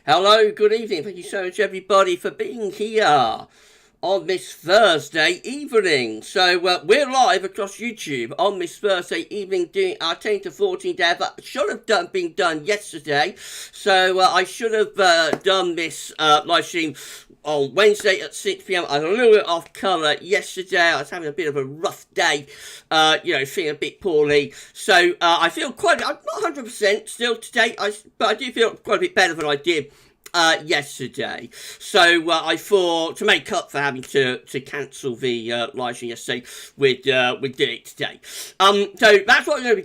Hello, good evening. Thank you so much, everybody, for being here on this Thursday evening. So we're live across YouTube on this Thursday evening doing our 10 to 14 day. That should have been done yesterday. So I should have done this live stream on Wednesday at 6 p.m. I was a little bit off colour yesterday. I was having a bit of a rough day, feeling a bit poorly. So I feel I'm not 100% still today, but I do feel quite a bit better than I did yesterday. So I thought, to make up for having to cancel the live stream yesterday, we'd do it today. So that's what we're going to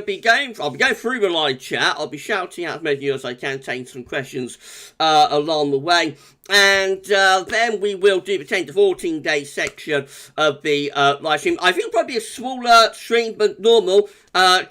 be doing. I'll be going through the live chat. I'll be shouting out as many of you as I can, taking some questions along the way. And then we will do the 10 to 14 day section of the live stream. I think it'll probably be a smaller stream than normal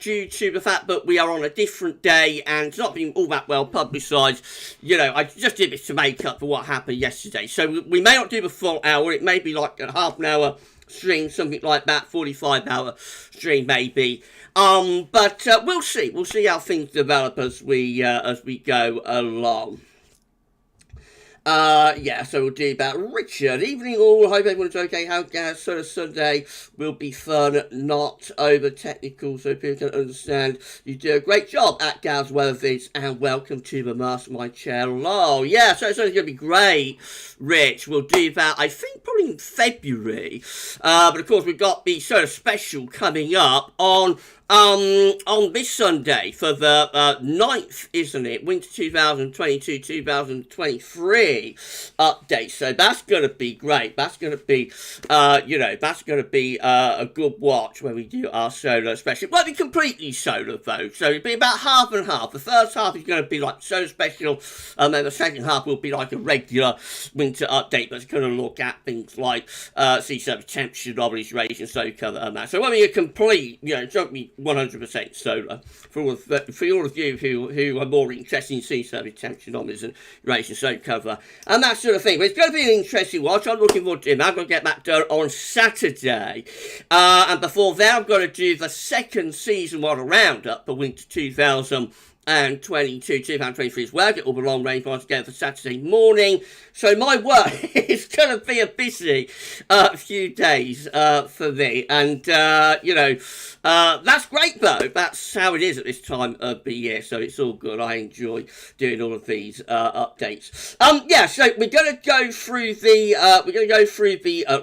due to the fact that we are on a different day and it's not being all that well publicised. I just did this to make up for what happened yesterday. So we may not do the full hour. It may be like a half an hour stream, something like that, 45-hour stream maybe. But we'll see. We'll see how things develop as we go along. So we'll do about Richard. Evening all, hope everyone's okay. How sort of Sunday will be fun, not over technical, so people can understand. You do a great job at GavsWeatherVids, and welcome to the Mastermind channel. Yeah, so it's going to be great, Rich. We'll do that, I think, probably in February. But of course, we've got the sort of special coming up on this Sunday for the 9th, isn't it? Winter 2022-2023 update. So that's going to be great. That's going to be, that's going to be a good watch when we do our solo special. It won't be completely solo though. So it'll be about half and half. The first half is going to be like solo special, and then the second half will be like a regular winter update that's going to look at things like sea surface temperature, anomalies, radiation, so cover and that. So it won't be a complete, it won't be 100% solar for all of you who are more interested in sea surface temperature anomalies and radiation so cover and that sort of thing. But it's going to be an interesting watch. I'm looking forward to it. I'm going to get that done on Saturday. And before that, I'm going to do the second season one roundup for winter 2022-2023 as well. Get all the long range ones together for Saturday morning. So my work is going to be a busy few days for me. And, that's great though. That's how it is at this time of the year. So it's all good. I enjoy doing all of these updates. So we're going to go through the,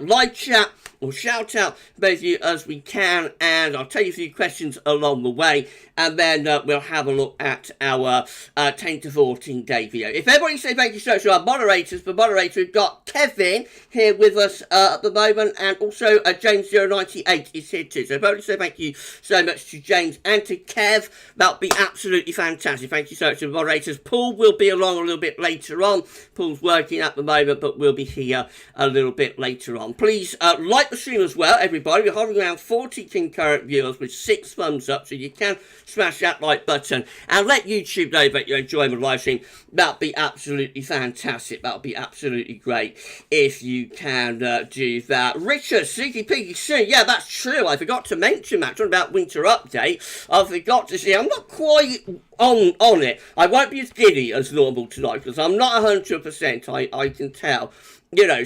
live chat. We'll shout out both of you as we can, and I'll tell you a few questions along the way, and then we'll have a look at our 10 to 14 day video. If everybody say thank you so much to our moderators. For moderator, we've got Kevin here with us at the moment, and also James098 is here too. So everybody say thank you so much to James and to Kev. That'll be absolutely fantastic. Thank you so much to the moderators. Paul will be along a little bit later on. Paul's working at the moment, but we'll be here a little bit later on. Please like the stream as well, everybody. We're hovering around 40 concurrent viewers with 6 thumbs up, so you can smash that like button and let YouTube know that you're enjoying the live stream. That'd be absolutely fantastic. That'll be absolutely great if you can do that. Richard, Sneaky Piggy soon. Yeah, that's true. I forgot to mention that. Talking about winter update, I forgot to say I'm not quite on it. I won't be as giddy as normal tonight because I'm not 100%. I can tell.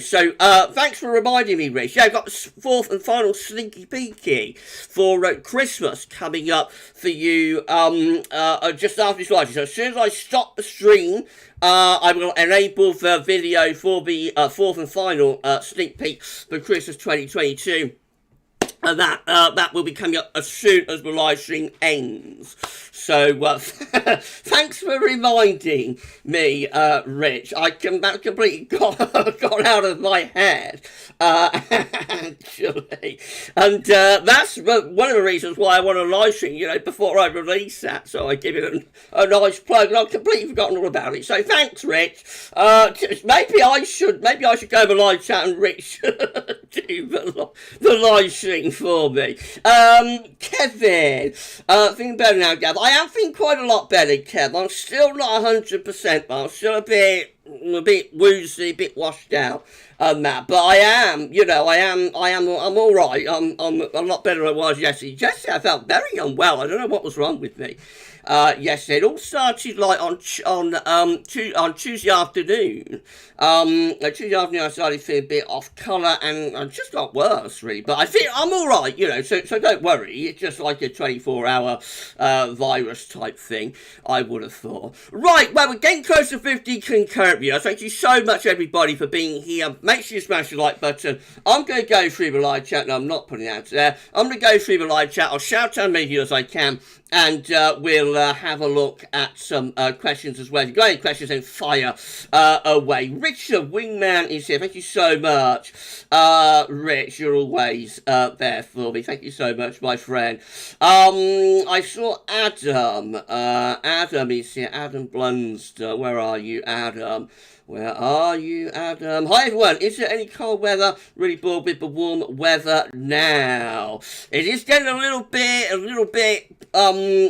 So thanks for reminding me, Rich. Yeah, I've got the 4th and final Sneaky Peeky for Christmas coming up for you just after this live. So as soon as I stop the stream, I will enable the video for the 4th and final sneak peek for Christmas 2022. And that will be coming up as soon as the live stream ends. So thanks for reminding me, Rich. That completely got out of my head, actually. And that's one of the reasons why I want to live stream, before I release that. So I give it a nice plug, and I've completely forgotten all about it. So thanks, Rich. Maybe I should go over live chat and Rich do the live stream for me. Kevin, feeling better now, Gav. I am feeling quite a lot better, Kev. I'm still not 100%, but I'm still a bit woozy, a bit washed out on that. But I am, I'm all right. I'm a lot better than I was yesterday. Yesterday I felt very unwell. I don't know what was wrong with me. yesterday. It all started like on Tuesday afternoon. Tuesday afternoon I started feeling a bit off colour, and I just got worse really. But I think I'm all right, you know. So don't worry. It's just like a 24-hour virus type thing, I would have thought. Right, well, we're getting close to 50 concurrent viewers. Thank you so much, everybody, for being here. Make sure you smash the like button. I'm going to go through the live chat. No, I'm not putting it out there. I'm going to go through the live chat. I'll shout out as many viewers as I can, and we'll have a look at some questions as well. If you've got any questions, then fire away. Richard Wingman is here. Thank you so much. Rich, you're always there for me. Thank you so much, my friend. I saw Adam. Adam is here. Adam Blunster. Where are you, Adam? Where are you, Adam? Hi, everyone. Is there any cold weather? Really bored with the warm weather now. It is getting a little bit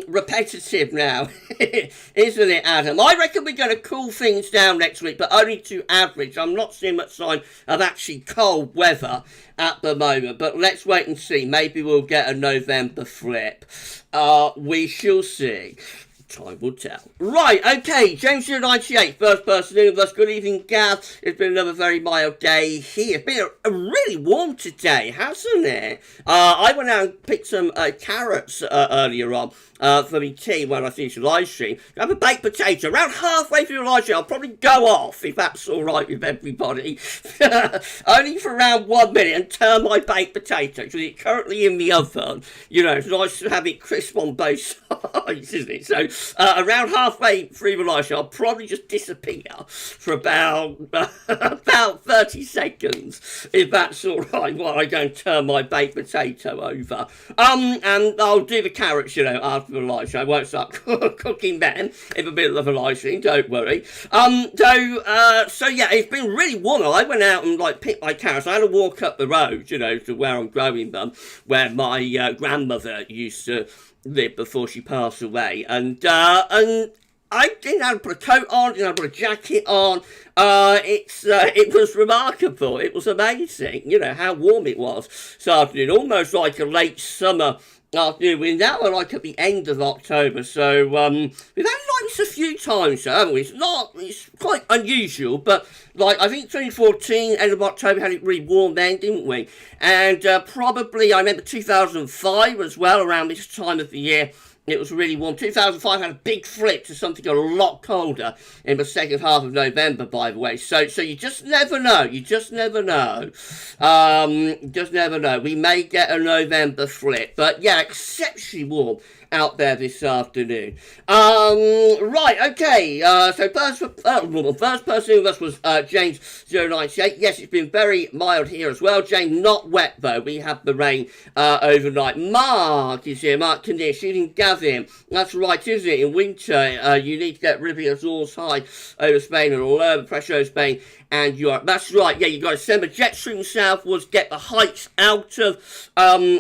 repetitive now, isn't it, Adam? I reckon we're going to cool things down next week, but only to average. I'm not seeing much sign of actually cold weather at the moment, but let's wait and see. Maybe we'll get a November flip. We shall see. Time will tell. Right, okay, James 98, first person in with us. Good evening, Gav. It's been another very mild day here. It's been a really warm today, hasn't it? I went out and picked some carrots earlier on for my tea when I finished the live stream. I have a baked potato. Around halfway through the live stream, I'll probably go off, if that's all right with everybody. Only for around 1 minute, and turn my baked potato, because it's currently in the oven. You know, it's nice to have it crisp on both sides, isn't it? So, around halfway through the live stream, I'll probably just disappear for about 30 seconds, if that's all right, while I go and turn my baked potato over. And I'll do the carrots, you know, after the live stream. I won't start cooking them in the middle of a live stream, don't worry. So yeah, it's been really warm. I went out and like picked my carrots. I had to walk up the road, you know, to where I'm growing them, where my grandmother used to live before she passed away, and I didn't have to put a coat on, didn't have to put a jacket on. It was remarkable. It was amazing, you know, how warm it was this afternoon, almost like a late summer afternoon. We're now like at the end of October, so we've had like this a few times, haven't we? It's quite unusual, but like I think 2014, end of October, had it really warm then, didn't we? And probably I remember 2005 as well, around this time of the year. It was really warm. 2005 had a big flip to something a lot colder in the second half of November, by the way. So you just never know. You just never know. Just never know. We may get a November flip. But yeah, exceptionally warm out there this afternoon. Right, okay. So first person with us was James098. Yes, it's been very mild here as well. James, not wet though. We have the rain overnight. Mark is here. Mark Kinnear shooting Gavin. That's right, isn't it? In winter, you need to get rid of your Azores high over Spain and all the pressure over Spain and Europe. That's right. Yeah, you got to send the jet stream southwards, get the heights out of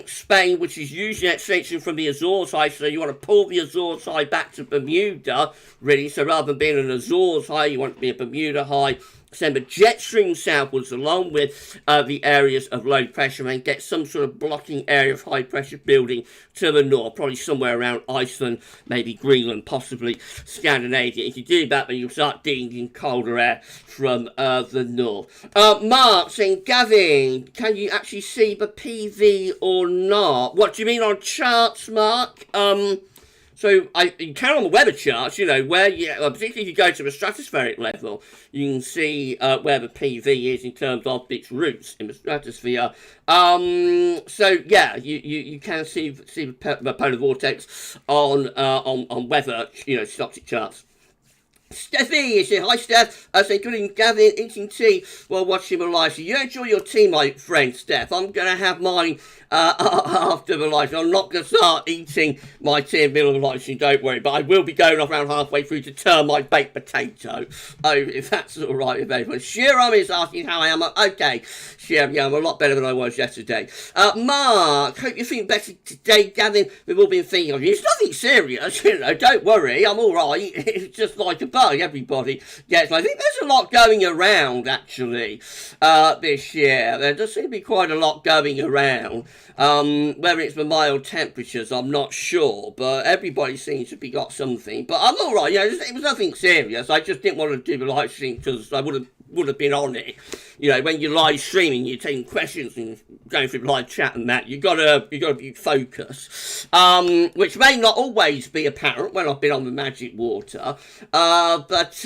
Spain, which is usually an extension from the Azores high. So you want to pull the Azores high back to Bermuda, really. So rather than being an Azores high, you want to be a Bermuda high. Send the jet stream southwards along with the areas of low pressure and get some sort of blocking area of high pressure building to the north, probably somewhere around Iceland, maybe Greenland, possibly Scandinavia. If you do that, then you'll start dealing in colder air from the north. Mark saying, Gavin, can you actually see the PV or not? What do you mean on charts, Mark? So you can on the weather charts, you know, where particularly if you go to the stratospheric level, you can see where the PV is in terms of its roots in the stratosphere. So yeah, you can see the polar vortex on weather, you know, stochastic charts. Steffi is here. Hi, Steph. I say good evening, Gavin. Eating tea while watching the live. So you enjoy your tea, my friend, Steph. I'm going to have mine after the live. I'm not going to start eating my tea in the middle of the live stream, don't worry. But I will be going off around halfway through to turn my baked potato. Oh, if that's all right with everyone. Shiram is asking how I am. Okay, Shiram, yeah, I'm a lot better than I was yesterday. Mark, hope you're feeling better today, Gavin. We've all been thinking of you. It's nothing serious, you know, don't worry. I'm all right. It's just like a but everybody gets. I think there's a lot going around actually this year. There does seem to be quite a lot going around. Whether it's the mild temperatures, I'm not sure, but everybody seems to be got something. But I'm all right. It was nothing serious. I just didn't want to do the live stream because I would have been on it. When you're live streaming, you're taking questions and going through live chat and that. You gotta be focused, which may not always be apparent when I've been on the magic water. But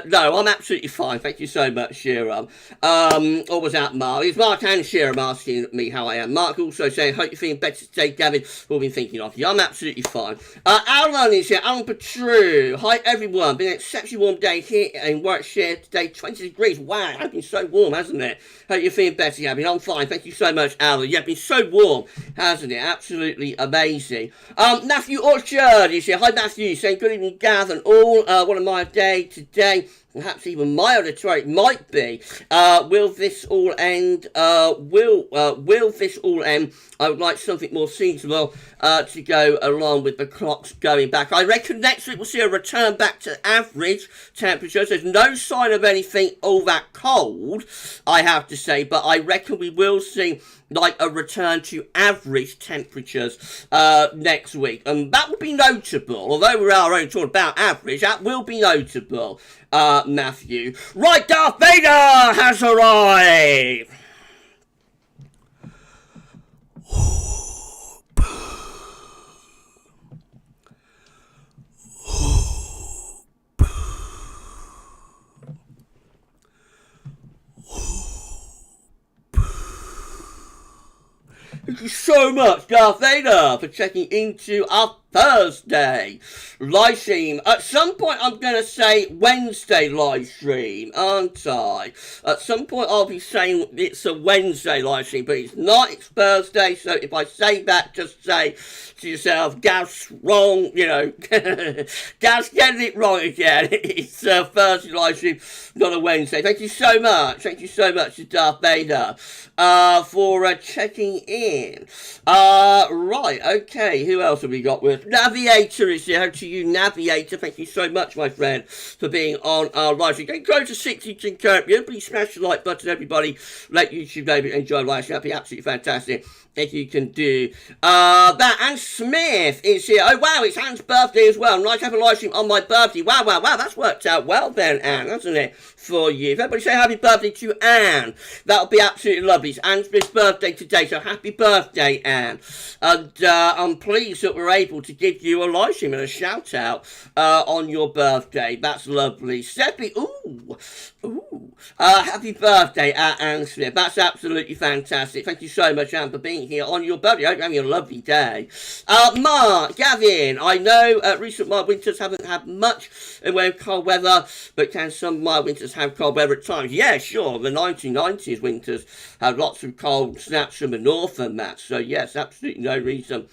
no, I'm absolutely fine. Thank you so much, Shira. Always out, Mark. It's Mark and Shira asking me how I am. Mark also saying, hope you're feeling better today, Gavin. We've been thinking of you. I'm absolutely fine. Alan is here. Alan Petru. Hi, everyone. Been an exceptionally warm day here in Warwickshire today. 20 degrees. Wow, it's been so warm, hasn't it? Hope you're feeling better, Gavin. I'm fine. Thank you so much, Alan. Yeah, it's been so warm, hasn't it? Absolutely amazing. Matthew Orchard is here. Hi, Matthew. Saying good evening, Gav, and all. What a my day today. Perhaps even milder to where it might be. Will this all end? Will this all end? I would like something more seasonal to go along with the clocks going back. I reckon next week we'll see a return back to average temperatures. There's no sign of anything all that cold, I have to say, but I reckon we will see like a return to average temperatures next week, and that will be notable. Although we are only talking about average, that will be notable, Matthew. Right, Darth Vader has arrived. Thank you so much, Darth Vader, for checking into our Thursday live stream. At some point, I'm going to say Wednesday live stream, aren't I? At some point, I'll be saying it's a Wednesday live stream, but it's not. It's Thursday, so if I say that, just say to yourself, Gav's wrong, Gav's getting it wrong again. It's a Thursday live stream, not a Wednesday. Thank you so much. Thank you so much to Darth Vader for checking in. Right, okay, who else have we got with? Navigator is here. To you, Navigator. Thank you so much, my friend, for being on our live stream. Getting close to 60 to encourage you. Please smash the like button, everybody. Let YouTube know you enjoy the live stream. That'd be absolutely fantastic if you can do that. And Smith is here. Oh, wow, it's Anne's birthday as well. Nice to have a live stream on my birthday. Wow, that's worked out well then, Anne, hasn't it, for you? If everybody say happy birthday to Anne, that'll be absolutely lovely. It's Anne Smith's birthday today, so happy birthday, Anne. And I'm pleased that we're able to give you a live stream and a shout out on your birthday. That's lovely. Seppi, ooh. Happy birthday, Anne Smith. That's absolutely fantastic. Thank you so much, Anne, for being here on your birthday. I hope you're having a lovely day. Mark, Gavin, I know recent mild winters haven't had much in way of cold weather, but can some mild winters have cold weather at times? Yeah, sure. The 1990s winters had lots of cold snaps from the north and that. So, yes, absolutely no reason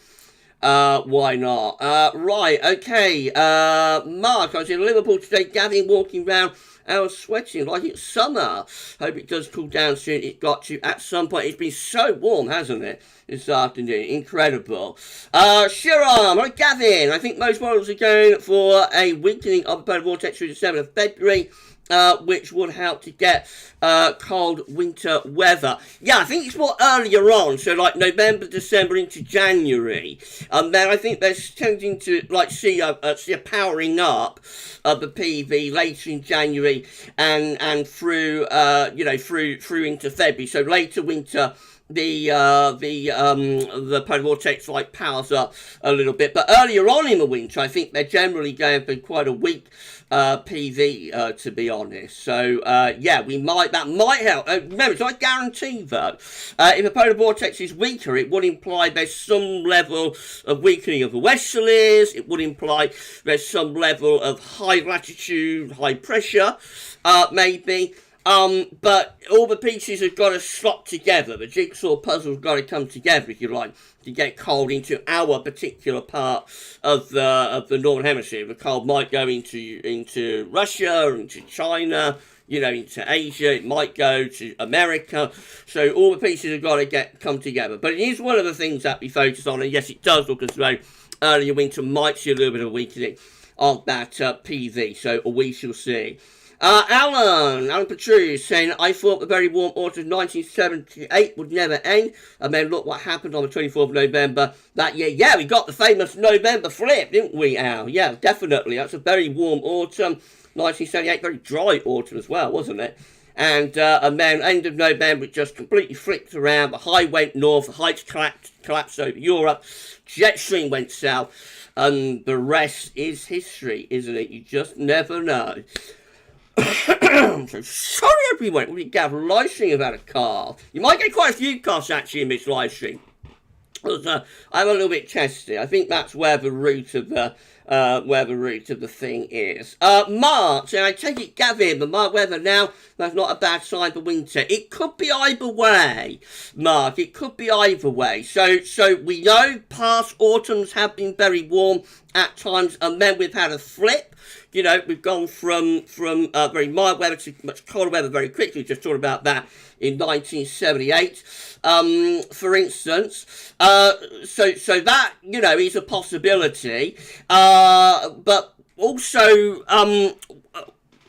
why not. Right, okay. Mark, I was in Liverpool today. Gavin walking around. I was sweating like it's summer. Hope it does cool down soon. It's got to at some point. It's been so warm, hasn't it, this afternoon? Incredible. Shiram, hi Gavin. I think most models are going for a weakening of the polar vortex through the 7th of February. Which would help to get cold winter weather. Yeah, I think it's more earlier on, so like November, December into January. And then I think they're tending to like see a powering up of the PV later in January and through through into February. So later winter, the polar vortex like powers up a little bit, but earlier on in the winter, I think they're generally going for quite a weak PV, to be honest. So yeah, that might help. Remember, it's not a guarantee though. If a polar vortex is weaker, it would imply there's some level of weakening of the westerlies. It would imply there's some level of high latitude, high pressure, maybe. But all the pieces have got to slot together. The jigsaw puzzle's got to come together, if you like, to get cold into our particular part of the northern hemisphere. The cold might go into Russia, into China, into Asia. It might go to America. So all the pieces have got to come together. But it is one of the things that we focus on. And yes, it does look as though earlier winter might see a little bit of weakening of that PV. So we shall see. Alan Petrus saying, I thought the very warm autumn of 1978 would never end, and then look what happened on the 24th of November that year. Yeah, we got the famous November flip, didn't we, Al? Yeah, definitely. That's a very warm autumn, 1978, very dry autumn as well, wasn't it? And then end of November, it just completely flipped around. The high went north, the heights collapsed over Europe, jet stream went south, and the rest is history, isn't it? You just never know. So sorry everyone, we have a live stream about a car. You might get quite a few cars actually in this live stream. I'm a little bit testy. I think that's where the root of the thing is. March, and I take it Gavin, but Mark weather now, that's not a bad sign for winter. It could be either way, Mark. It could be either way. So we know past autumns have been very warm at times, and then we've had a flip. You know, we've gone from very mild weather to much colder weather very quickly. Just talked about that in 1978, for instance. So that, you know, is a possibility. But also,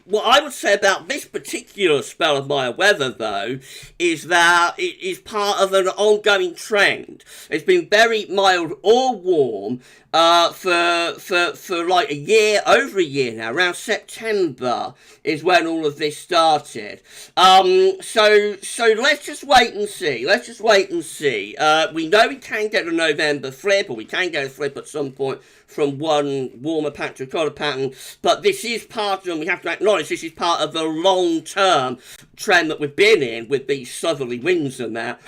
what I would say about this particular spell of mild weather, though, is that it is part of an ongoing trend. It's been very mild or warm for like a year, over a year now. Around September is when all of this started. So let's just wait and see. We know we can get a November flip, or we can get a flip at some point from one warmer pattern to a colder pattern, but this is part of, and we have to acknowledge, this is part of the long-term trend that we've been in with these southerly winds and that,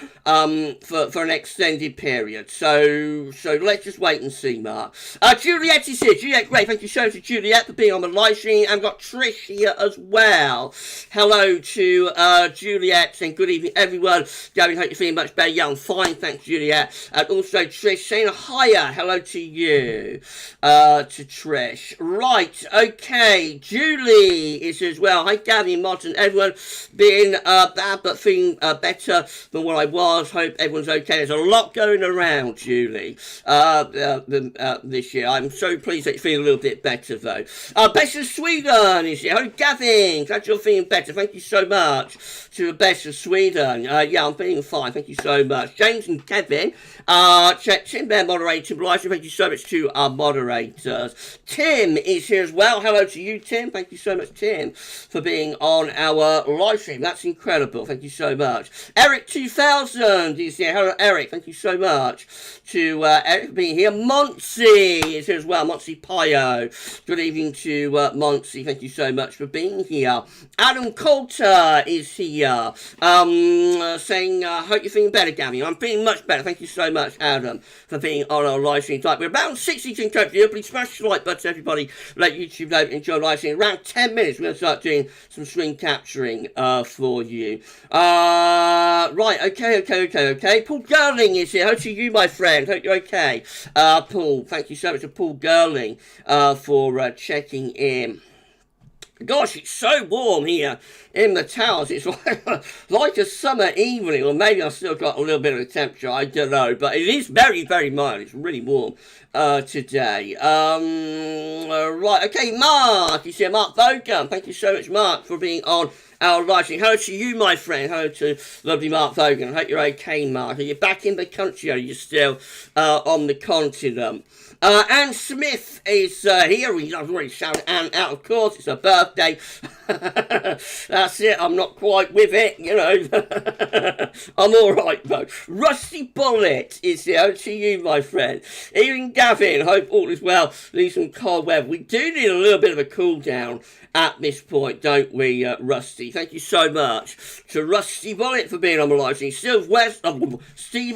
for an extended period. So let's just wait and see, Mark. Juliet is here. Juliet, great. Thank you so much to Juliet for being on the live stream. And we've got Trish here as well. Hello to Juliet, and good evening, everyone. Gavin, hope you're feeling much better. Yeah, I'm fine. Thanks, Juliet. And also Trish saying hiya. Hello to you. To Trish. Right, okay. Julie is here as well. Hi, Gavin, Martin, everyone. Being bad but feeling better than what I was. Hope everyone's okay. There's a lot going around, Julie, this year. I'm so pleased that you're feeling a little bit better, though. Best of Sweden is here. Hello, Gavin. Glad you're feeling better. Thank you so much to the Best of Sweden. Yeah, I'm feeling fine. Thank you so much. James and Kevin. Tim there, moderator. Thank you so much to our moderators. Tim is here as well. Hello to you, Tim. Thank you so much, Tim, for being on our live stream. That's incredible. Thank you so much. Eric 2000 is here. Hello, Eric. Thank you so much to Eric for being here. Monty is here as well. Monty Pio. Good evening to Monty. Thank you so much for being here. Adam Coulter is here. Saying, hope you're feeling better, Gabby. I'm feeling much better. Thank you so much, Adam, for being on our live stream tonight. We're about 60 to encode you. Please smash the like button, everybody. Let YouTube know, enjoy live stream. Around 10 minutes, we're going to start doing some screen capturing for you. Right, okay. Paul Gerling is here. Hope to you, my friend. Hope you're okay. Paul, thank you so much to Paul Gerling for checking in. Gosh, it's so warm here in the towers. It's like a summer evening, or maybe I've still got a little bit of a temperature. I don't know, but it is very, very mild. It's really warm today. Right, okay, Mark. You see Mark Vogan. Thank you so much, Mark, for being on our live stream. Hello to you, my friend. Hello to lovely Mark Vogan. I hope you're okay, Mark. Are you back in the country, or are you still on the continent? Anne Smith is here. I've already shouted Anne out, of course. It's her birthday. That's it. I'm not quite with it, you know. I'm all right, though. Rusty Bullet is here. To you, my friend. Even Gavin, hope all is well. Need some cold weather. We do need a little bit of a cool down at this point, don't we, Rusty? Thank you so much to Rusty Bullet for being on the live stream. Steve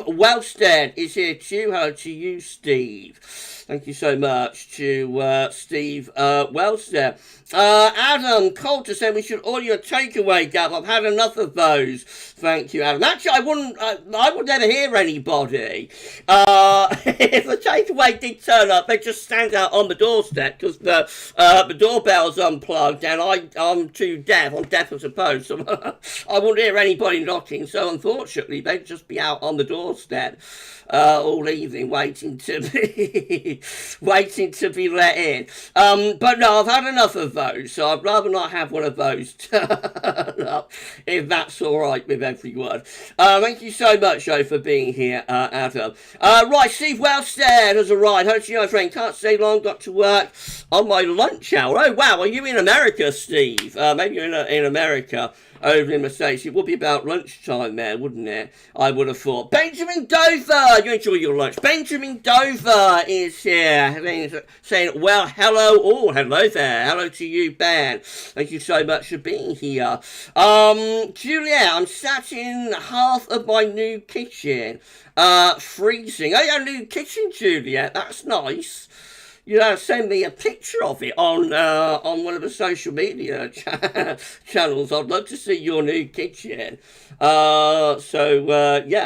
Wellstead is here too. Hello to you, Steve. Thank you so much to Steve Wellstead. Adam Coulter said we should order a takeaway, Gav. I've had enough of those. Thank you, Adam. Actually, I would never hear anybody. If the takeaway did turn up, they just stand out on the doorstep because the doorbell's unplugged and I'm too deaf. I'm deaf as suppose. I wouldn't hear anybody knocking, so unfortunately they'd just be out on the doorstep all evening waiting to be let in. But no, I've had enough of those, so I'd rather not have one of those turn up, if that's all right with everyone. Thank you so much, Joe, for being here, Adam. Right, Steve Wellstead has arrived. How do you know, friend? Can't stay long, got to work on my lunch hour. Oh, wow, are you in America, Steve? Maybe you're in America. Over in the States, it would be about lunchtime there, wouldn't it? I would have thought. Benjamin Dover, you enjoy your lunch. Benjamin Dover is here, saying, well, hello all. Hello there. Hello to you, Ben. Thank you so much for being here. Juliet, I'm sat in half of my new kitchen, freezing. Oh, yeah, new kitchen, Juliet. That's nice. You know, send me a picture of it on one of the social media channels. I'd love to see your new kitchen. Yeah,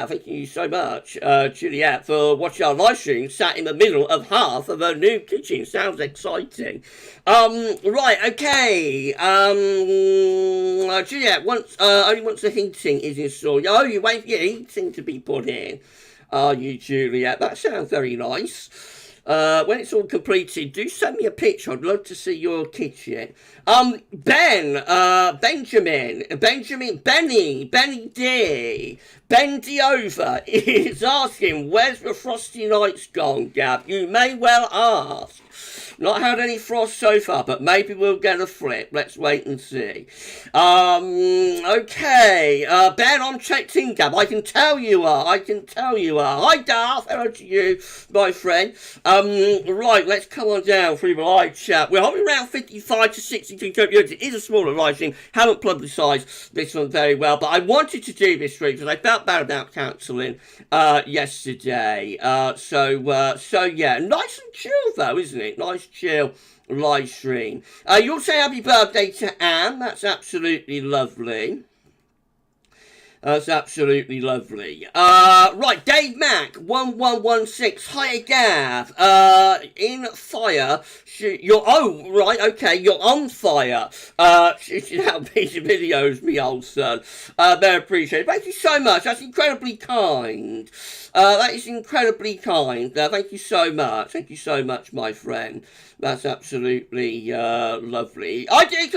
thank you so much, Juliet, for watching our live stream. Sat in the middle of half of a new kitchen. Sounds exciting. Right, okay. Juliet, only once the heating is installed. Oh, you wait for your heating to be put in. Are you, Juliet? That sounds very nice. When it's all completed, do send me a picture. I'd love to see your kitchen. Benny D. Ben Over is asking, where's the frosty nights gone, Gav? You may well ask. Not had any frost so far, but maybe we'll get a flip. Let's wait and see. Okay. Ben, I'm checked in, Gav. I can tell you are. Hi, Darth. Hello to you, my friend. Right, let's come on down through the live chat. We're hovering around 55 to 62 viewers. It is a smaller live stream. Haven't publicised this one very well, but I wanted to do this stream because I felt bad about cancelling yesterday. So yeah, nice and chill though, isn't it? Nice chill live stream. You'll say happy birthday to Anne. That's absolutely lovely. That's absolutely lovely. Right, Dave Mack, 1116. Hi, Gav. In fire. You're on fire. Shooting out these videos, me old son. Very appreciated. Thank you so much. That's incredibly kind. That is incredibly kind. Thank you so much. Thank you so much, my friend. That's absolutely lovely. I do it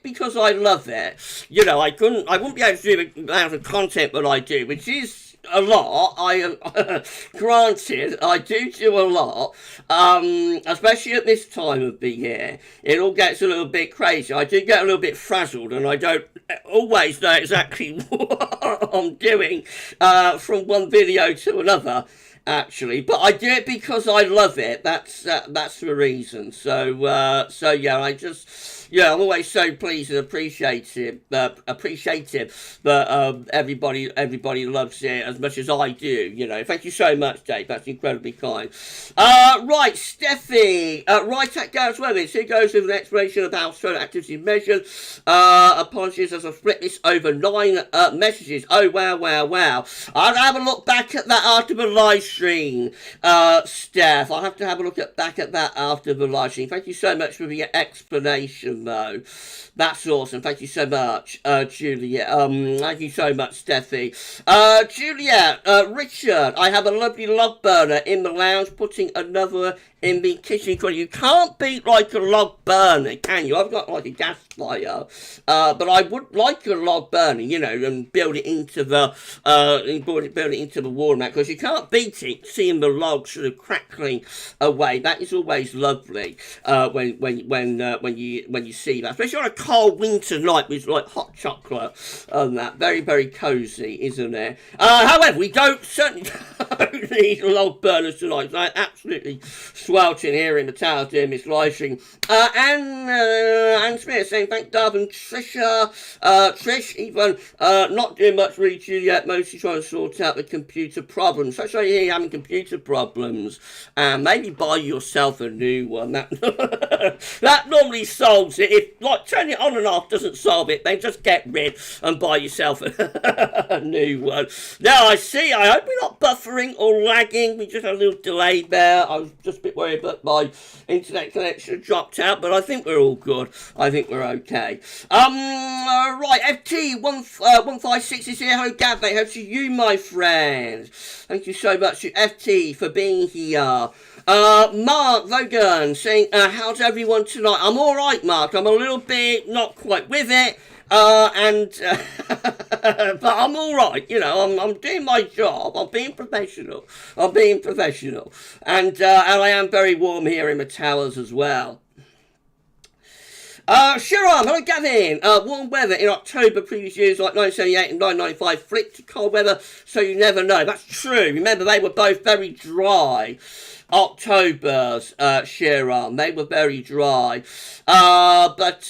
because I love it. You know, I wouldn't be able to do the amount of content that I do, which is a lot. Granted, I do a lot, especially at this time of the year. It all gets a little bit crazy. I do get a little bit frazzled, and I don't always know exactly what I'm doing from one video to another. Actually, but I do it because I love it. That's the reason. So yeah, I'm always so pleased and appreciative that everybody loves it as much as I do. You know, thank you so much, Dave. That's incredibly kind. Right, Steffi. Right at GavsWeatherVids. Here goes with an explanation of how certain activity measured. Apologies as I flip this over 9 messages. Oh wow. I'll have a look back at that after the live stream, Steph. I'll have to have a look back at that after the live stream. Thank you so much for your explanation, though. That's awesome. Thank you so much, Juliet. Thank you so much, Steffi. Juliet, Richard, I have a lovely log burner in the lounge, putting another in the kitchen corner. You can't beat like a log burner, can you? I've got like a gas fire, but I would like a log burner, you know, and build it into the wall mat, because you can't beat it seeing the logs sort of crackling away. That is always lovely when you see that, especially on a cold winter night with like hot chocolate and that. Very, very cozy, isn't it? However, we certainly don't need log burners tonight. So I'm absolutely sweltering here in the tower doing this live stream. Anne Smith saying thank Dove and Trisha. Trish, even not doing much really, Juliet, mostly trying to sort out the computer problems. So sorry you're having computer problems. Maybe buy yourself a new one. That normally solves it. If like turning it on and off doesn't solve it, then just get rid and buy yourself a new one. Now I see. I hope we're not buffering or lagging. We just had a little delay there. I was just a bit worry, but my internet connection dropped out, but I think we're all good. I think we're okay. Right, FT156 is here. Hello, Gav, mate. How to you, my friend? Thank you so much to FT for being here. Mark Logan saying, how's everyone tonight? I'm alright, Mark. I'm a little bit not quite with it. But I'm alright, you know, I'm doing my job, I'm being professional, and I am very warm here in the towers as well. Shiram, hello Gavin. Warm weather in October previous years like 1978 and 1995 flipped to cold weather, so you never know. That's true. Remember, they were both very dry. October's, Shiram, they were very dry. But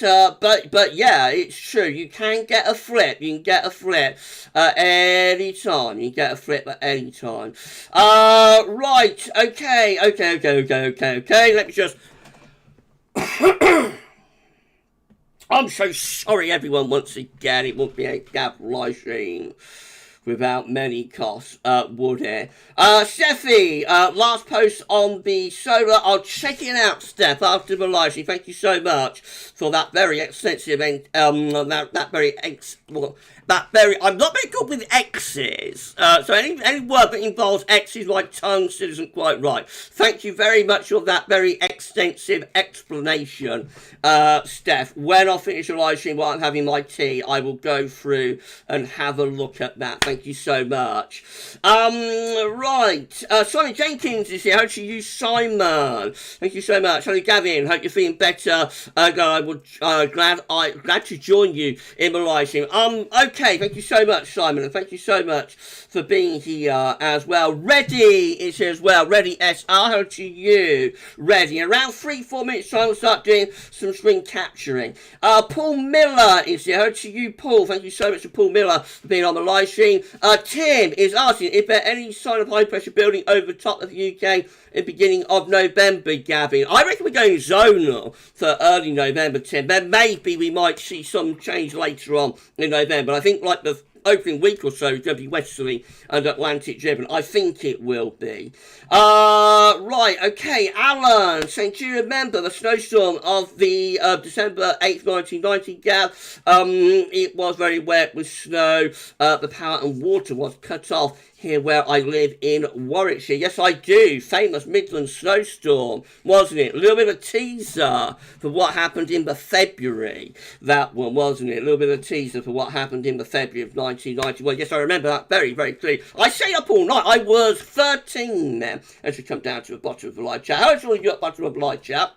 yeah, it's true. You can get a flip. You can get a flip any time. You can get a flip at any time. Right. Okay. Let me just. I'm so sorry, everyone, once again. It won't be a Gav live stream without many costs, would it? Steffi, last post on the solar. I'll check it out, Steph, after the live stream. Thank you so much for that very extensive, I'm not very good with X's. So any word that involves X's like tongue still isn't quite right. Thank you very much for that very extensive explanation, Steph. When I finish the live stream while I'm having my tea, I will go through and have a look at that. Thank you so much. Right. Simon Jenkins is here. How do you use Simon? Thank you so much. Hello, Gavin. Hope you're feeling better. Glad to join you in the live stream. Okay, thank you so much, Simon, and thank you so much for being here as well. Reddy is here as well. Reddy SR, how to you? Reddy. Around 3-4 minutes time, we'll start doing some screen capturing. Paul Miller is here. How to you, Paul? Thank you so much to Paul Miller for being on the live stream. Tim is asking if there any sign of high pressure building over the top of the UK in the beginning of November, Gavin. I reckon we're going zonal for early November, Tim. Then maybe we might see some change later on in November. I think like the opening week or so is going to be westerly and Atlantic driven. I think it will be. Right, okay, Alan saying, do you remember the snowstorm of the December 8th, 1990, Gav? It was very wet with snow. The power and water was cut off here where I live in Warwickshire. Yes, I do. Famous Midland snowstorm, wasn't it? A little bit of a teaser for what happened in the February. That one, wasn't it? A little bit of a teaser for what happened in the February of 1991. Yes, I remember that very, very clearly. I stayed up all night. I was 13 then. As we come down to the bottom of the live chat. How old are you at the bottom of the live chat?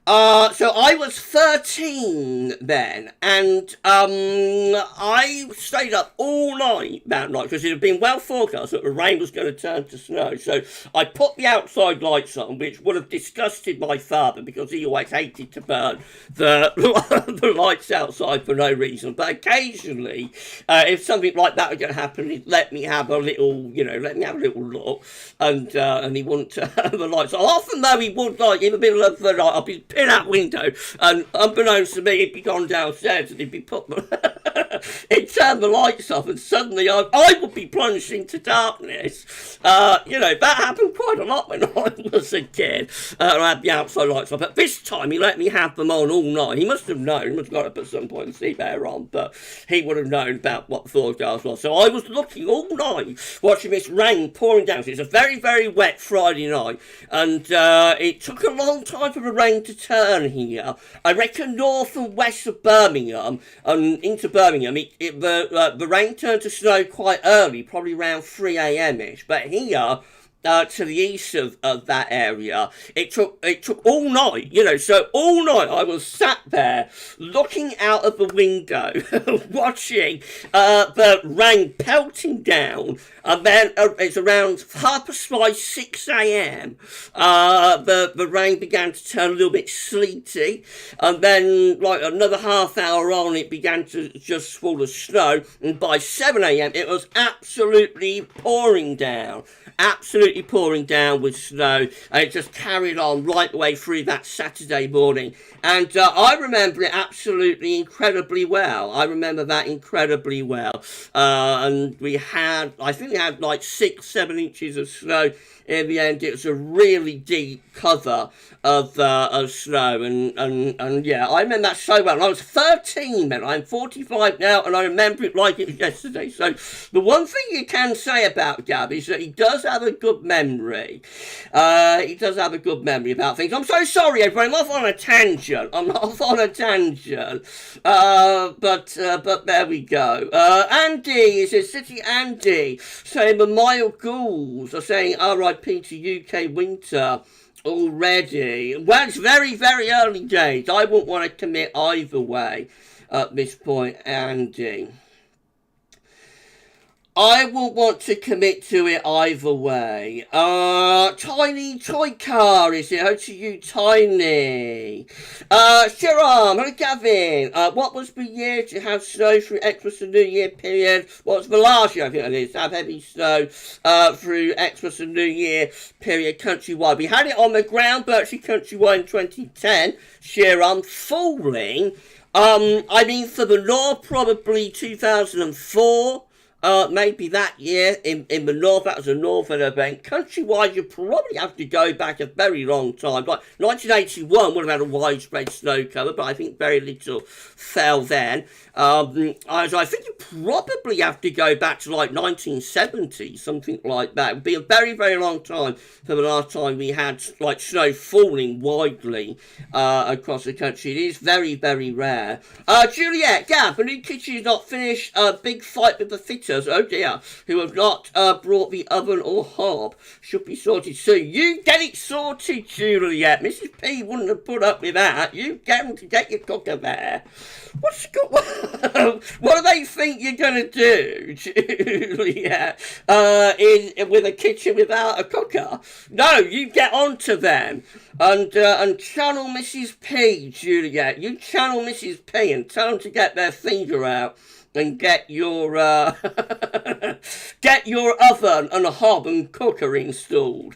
So I was 13 then, and I stayed up all night that night because it had been well forecast that the rain was going to turn to snow. So I put the outside lights on, which would have disgusted my father because he always hated to burn the lights outside for no reason. But occasionally, if something like that was going to happen, he'd let me have a little, look, and he wouldn't turn the lights on. Often though, he would, like, in the middle of the night, I'd be in that window, and unbeknownst to me, he'd be gone downstairs and he'd be put he'd turn the lights off, and suddenly I would be plunged into darkness. That happened quite a lot when I was a kid. I had the outside lights on, but this time he let me have them on all night. He must have known, he must have got up at some point and see they're on, but he would have known about what the forecast was. So I was looking all night, watching this rain pouring down. So it's a very, very wet Friday night, and it took a long time for the rain to turn here. I reckon north and west of Birmingham and into Birmingham, the rain turned to snow quite early, probably around 3 a.m.-ish. But here, to the east of that area, it took all night, so all night I was sat there looking out of the window, watching the rain pelting down, and then it's around 6 a.m. The rain began to turn a little bit sleety, and then like another half hour on, it began to just fall as snow, and by 7 a.m. it was absolutely pouring down with snow, and it just carried on right the way through that Saturday morning. And I remember it absolutely incredibly well. And I think we had like 6-7 inches of snow in the end, it was a really deep cover of snow, and yeah, I remember that so well. I was 13 then. I'm 45 now, and I remember it like it was yesterday. So the one thing you can say about Gav is that he does have a good memory. He does have a good memory about things. I'm so sorry, everybody. I'm off on a tangent. But there we go. Andy, it says City Andy saying the mild ghouls are saying R.I.P. to UK winter already. Well, it's very, very early days. I wouldn't want to commit either way at this point, Andy. I won't want to commit to it either way. Tiny Toy Car is it? How to you, Tiny? Shiram, hello, Gavin. What was the year to have snow through Xmas and New Year period? What's the last year, I think it is, to have heavy snow through Xmas and New Year period countrywide? We had it on the ground, virtually countrywide in 2010. Shiram, falling. I mean, for the north, probably 2004. Maybe that year in the north, that was a northern event. Countrywide, you probably have to go back a very long time. Like 1981 would have had a widespread snow cover, but I think very little fell then. I think you probably have to go back to like 1970, something like that. It would be a very, very long time for the last time we had like snow falling widely across the country. It is very, very rare. Juliet, Gav, the new kitchen is not finished. Big fight with the fitters. Oh dear, who have not brought the oven or hob. Should be sorted soon. You get it sorted, Juliet. Mrs. P wouldn't have put up with that. You get them to get your cooker there. What do they think you're going to do, Juliet, with a kitchen without a cooker? No, you get on to them and channel Mrs. P, Juliet. You channel Mrs. P and tell them to get their finger out and get your get your oven and a hob and cooker installed.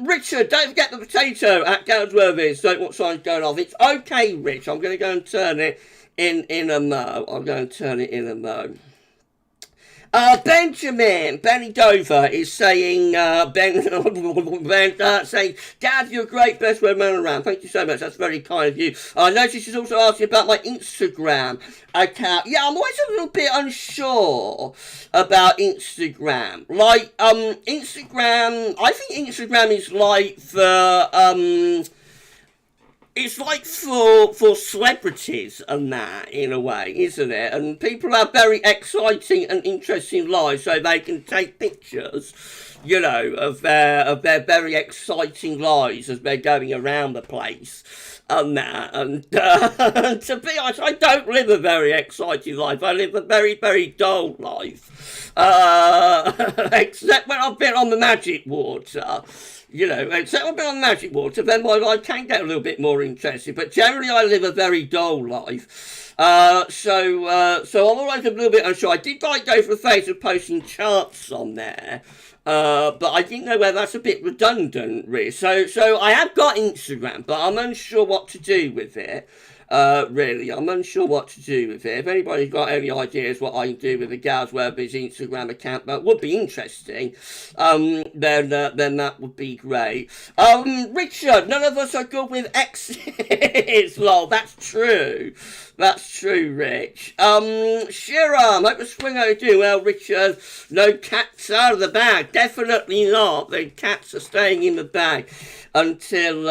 Richard, don't forget the potato at GavsWeatherVids. Don't want signs going off. It's okay, Rich. I'm going to go and turn it in a mo. I'm going to turn it in a mo. Benny Dover is saying, saying, Gav, you're a great, best word man around. Thank you so much. That's very kind of you. I noticed she's also asking about my Instagram account. Yeah, I'm always a little bit unsure about Instagram. Like, Instagram, I think Instagram is like the, it's like for celebrities and that, in a way, isn't it? And people have very exciting and interesting lives, so they can take pictures, you know, of their very exciting lives as they're going around the place and that. And to be honest, I don't live a very exciting life. I live a very, very dull life. Except when I've been on the magic water. You know, except I've been on magic water, then my life can get a little bit more interesting. But generally, I live a very dull life. So I'm always a little bit unsure. I did like go for the phase of posting charts on there. But I didn't know whether that's a bit redundant, really. So I have got Instagram, but I'm unsure what to do with it. Really, I'm unsure what to do with it. If anybody's got any ideas what I can do with the GavsWeatherVids Instagram account, that would be interesting, then that would be great. Richard, none of us are good with exes. Lol, that's true. That's true, Rich. Shiram, hope the swingo do well, Richard. No cats out of the bag. Definitely not. The cats are staying in the bag until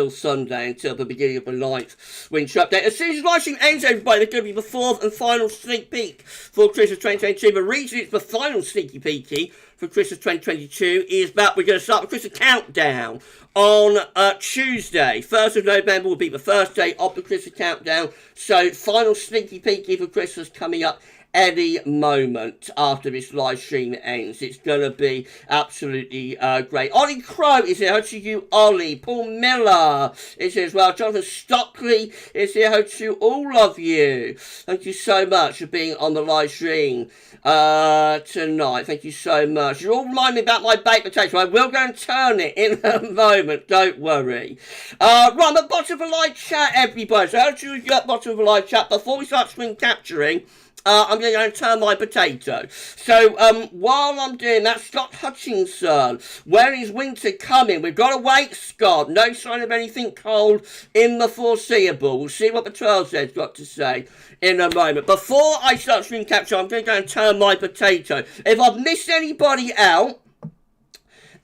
Sunday, until the beginning of the ninth winter update. As soon as live stream ends, everybody, there's going to be the fourth and final sneak peek for Christmas 2022. The reason it's the final sneaky peeky for Christmas 2022 is that we're going to start the Christmas countdown on Tuesday. 1st of November will be the first day of the Christmas countdown. So final sneaky peeky for Christmas coming up any moment after this live stream ends. It's going to be absolutely great. Ollie Crow is here. How to you, Ollie. Paul Miller is here as well. Jonathan Stockley is here. How to all of you. Thank you so much for being on the live stream tonight. Thank you so much. You all remind me about my baked potato. I will go and turn it in a moment. Don't worry. Right, I'm at the bottom of the live chat, everybody. So how to you at the bottom of the live chat before we start screen capturing? I'm going to turn my potato. So while I'm doing that, Scott Hutchinson, where is winter coming? We've got to wait, Scott. No sign of anything cold in the foreseeable. We'll see what the 12 says got to say in a moment. Before I start screen capture, I'm going to go and turn my potato. If I've missed anybody out,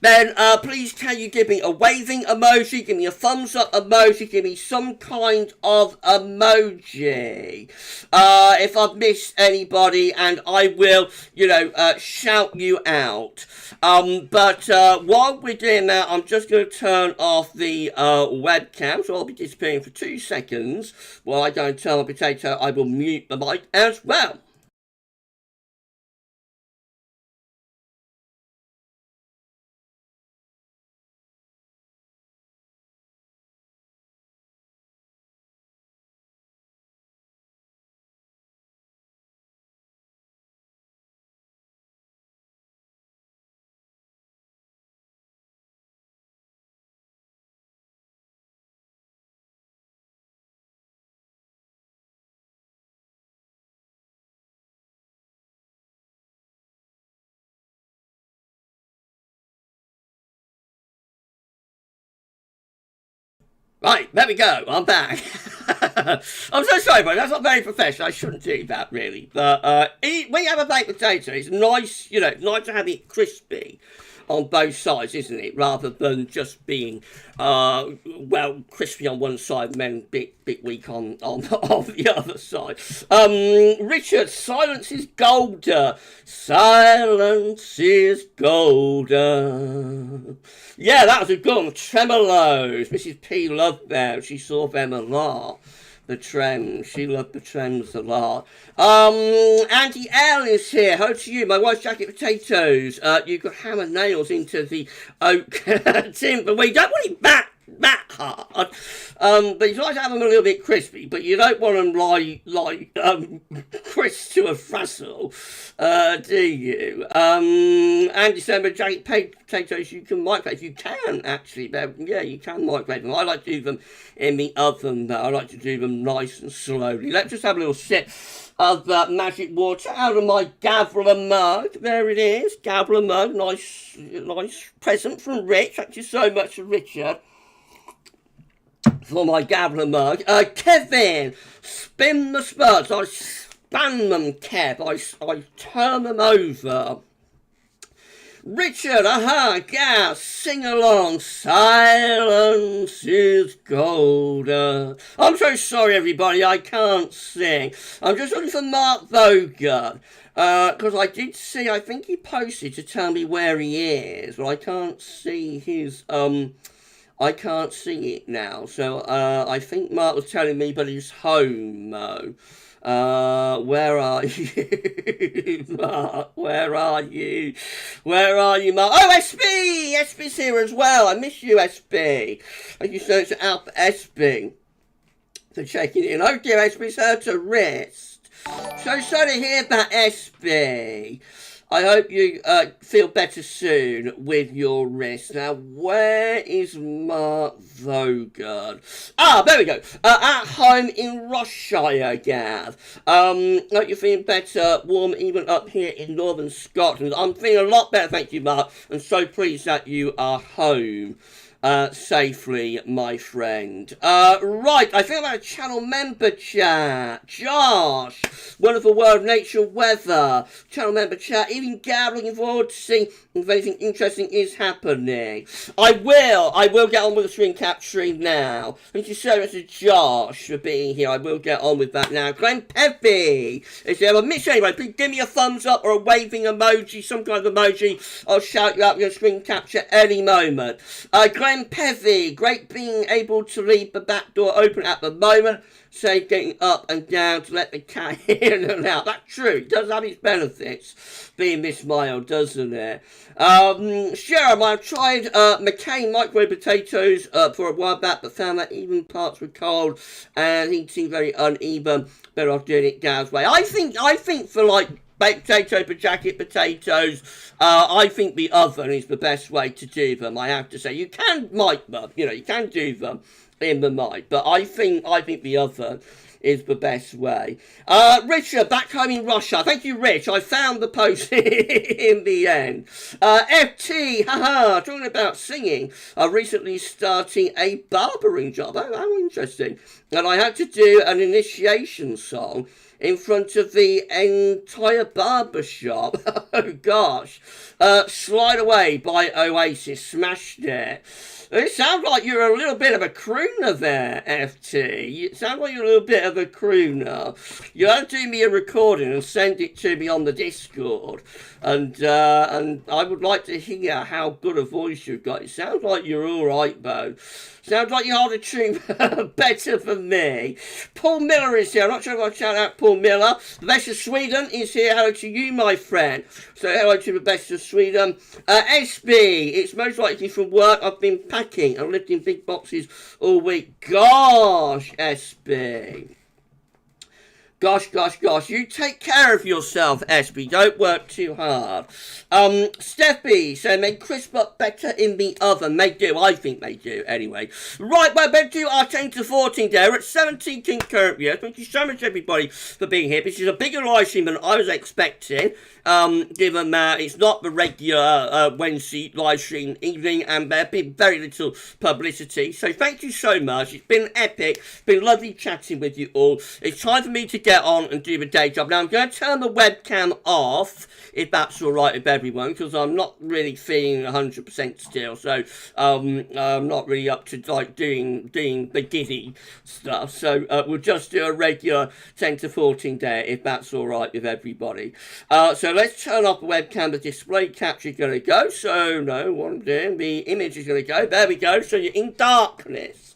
then please can you give me a waving emoji, give me a thumbs up emoji, give me some kind of emoji if I've missed anybody, and I will, shout you out. But while we're doing that, I'm just going to turn off the webcam, so I'll be disappearing for 2 seconds. While I go and turn my potato, I will mute the mic as well. Right, there we go. I'm back. I'm so sorry, but that's not very professional. I shouldn't do that, really. But when you have a baked potato, it's nice, nice to have it crispy on both sides, isn't it? Rather than just being, crispy on one side and then bit weak on the other side. Richard, silence is golden. Silence is golden. Yeah, that was a good one. Tremolos. Mrs. P loved them. She saw them a lot. The Trems. She loved the Trems a lot. Auntie L is here. Hello to you. My wife's jacket potatoes. You could hammer nails into the oak timber. We don't want it that hard. But you like to have them a little bit crispy, but you don't want them like crisp to a frazzle, do you? And December jacket potatoes you can microwave. You can actually, yeah, you can microwave them. I like to do them in the oven though. I like to do them nice and slowly. Let's just have a little sip of magic water out of my Gavler mug. There it is, Gavler mug. Nice present from Rich. Thank you so much, Richard, for my Gavler mug. Kevin, spin the spuds. I span them, Kev. I turn them over. Richard, Gav, sing along. Silence is golden. I'm so sorry, everybody. I can't sing. I'm just looking for Mark Vogan. Because I did see, I think he posted to tell me where he is, but I can't see his, I can't see it now. So, I think Mark was telling me, but he's home, though. Where are you, Mark? Where are you? Where are you, Mark? Oh, SB! SB's here as well. I miss you, SB. Thank you so much to Alpha SB for checking in. Oh dear, SB's hurt her wrist. So sorry to hear that, SB. I hope you feel better soon with your wrist. Now, where is Mark Vogan? Ah, there we go. At home in Rossshire, Gav. Hope you're feeling better, warm even up here in northern Scotland. I'm feeling a lot better, thank you, Mark. I'm so pleased that you are home safely, my friend. Right, I think about a channel member chat. Josh, wonderful world, nature, weather. Channel member chat. Even Gav, looking forward to seeing if anything interesting is happening. I will get on with the screen capturing now. Thank you so much to Josh for being here. I will get on with that now. Glenn Peppy, if you ever miss anybody, please give me a thumbs up or a waving emoji, some kind of emoji. I'll shout you out with your screen capture any moment. Glenn Peppy, great being able to leave the back door open at the moment. Say getting up and down to let the cat in and out. That's true. It does have its benefits, being this mild, doesn't it? Sharon, I've tried McCain microwave potatoes for a while back, but found that even parts were cold and eating very uneven. Better off doing it Gav's way. I think for like baked potato, for jacket potatoes, I think the oven is the best way to do them. I have to say, you can mic them, you can do them in the mic, but I think the oven is the best way. Richard, back home in Russia. Thank you, Rich. I found the post in the end. FT, haha, talking about singing. Recently starting a barbering job. Oh, how interesting. And I had to do an initiation song in front of the entire barber shop. Oh, gosh. Slide Away by Oasis. Smashed it. It sounds like you're a little bit of a crooner there, FT. It sounds like you're a little bit of a crooner. You have to do me a recording and send it to me on the Discord. And I would like to hear how good a voice you've got. It sounds like you're all right, Bo. Sounds like you hold a tune better than me. Paul Miller is here. I'm not sure if I'll shout out Paul Miller. The best of Sweden is here. Hello to you, my friend. So hello to the best of Sweden. SB, it's most likely from work. I've been packing and lifting big boxes all week. Gosh, SB. Gosh, you take care of yourself, SB. Don't work too hard. Steffi, so make crisp up better in the oven. They do, I think they do, anyway. Right, we're back to our 10 to 14 day. We're at 17 current viewers. Thank you so much, everybody, for being here. This is a bigger live stream than I was expecting, given that it's not the regular Wednesday live stream evening, and there's been very little publicity. So thank you so much. It's been epic. It's been lovely chatting with you all. It's time for me to get on and do the day job. Now, I'm going to turn the webcam off, if that's all right with everyone, because I'm not really feeling 100% still, so I'm not really up to like doing the giddy stuff, so we'll just do a regular 10 to 14 day, if that's all right with everybody. So let's turn off the webcam. The display capture is going to go, so no, what I'm doing, the image is going to go, there we go, so you're in darkness.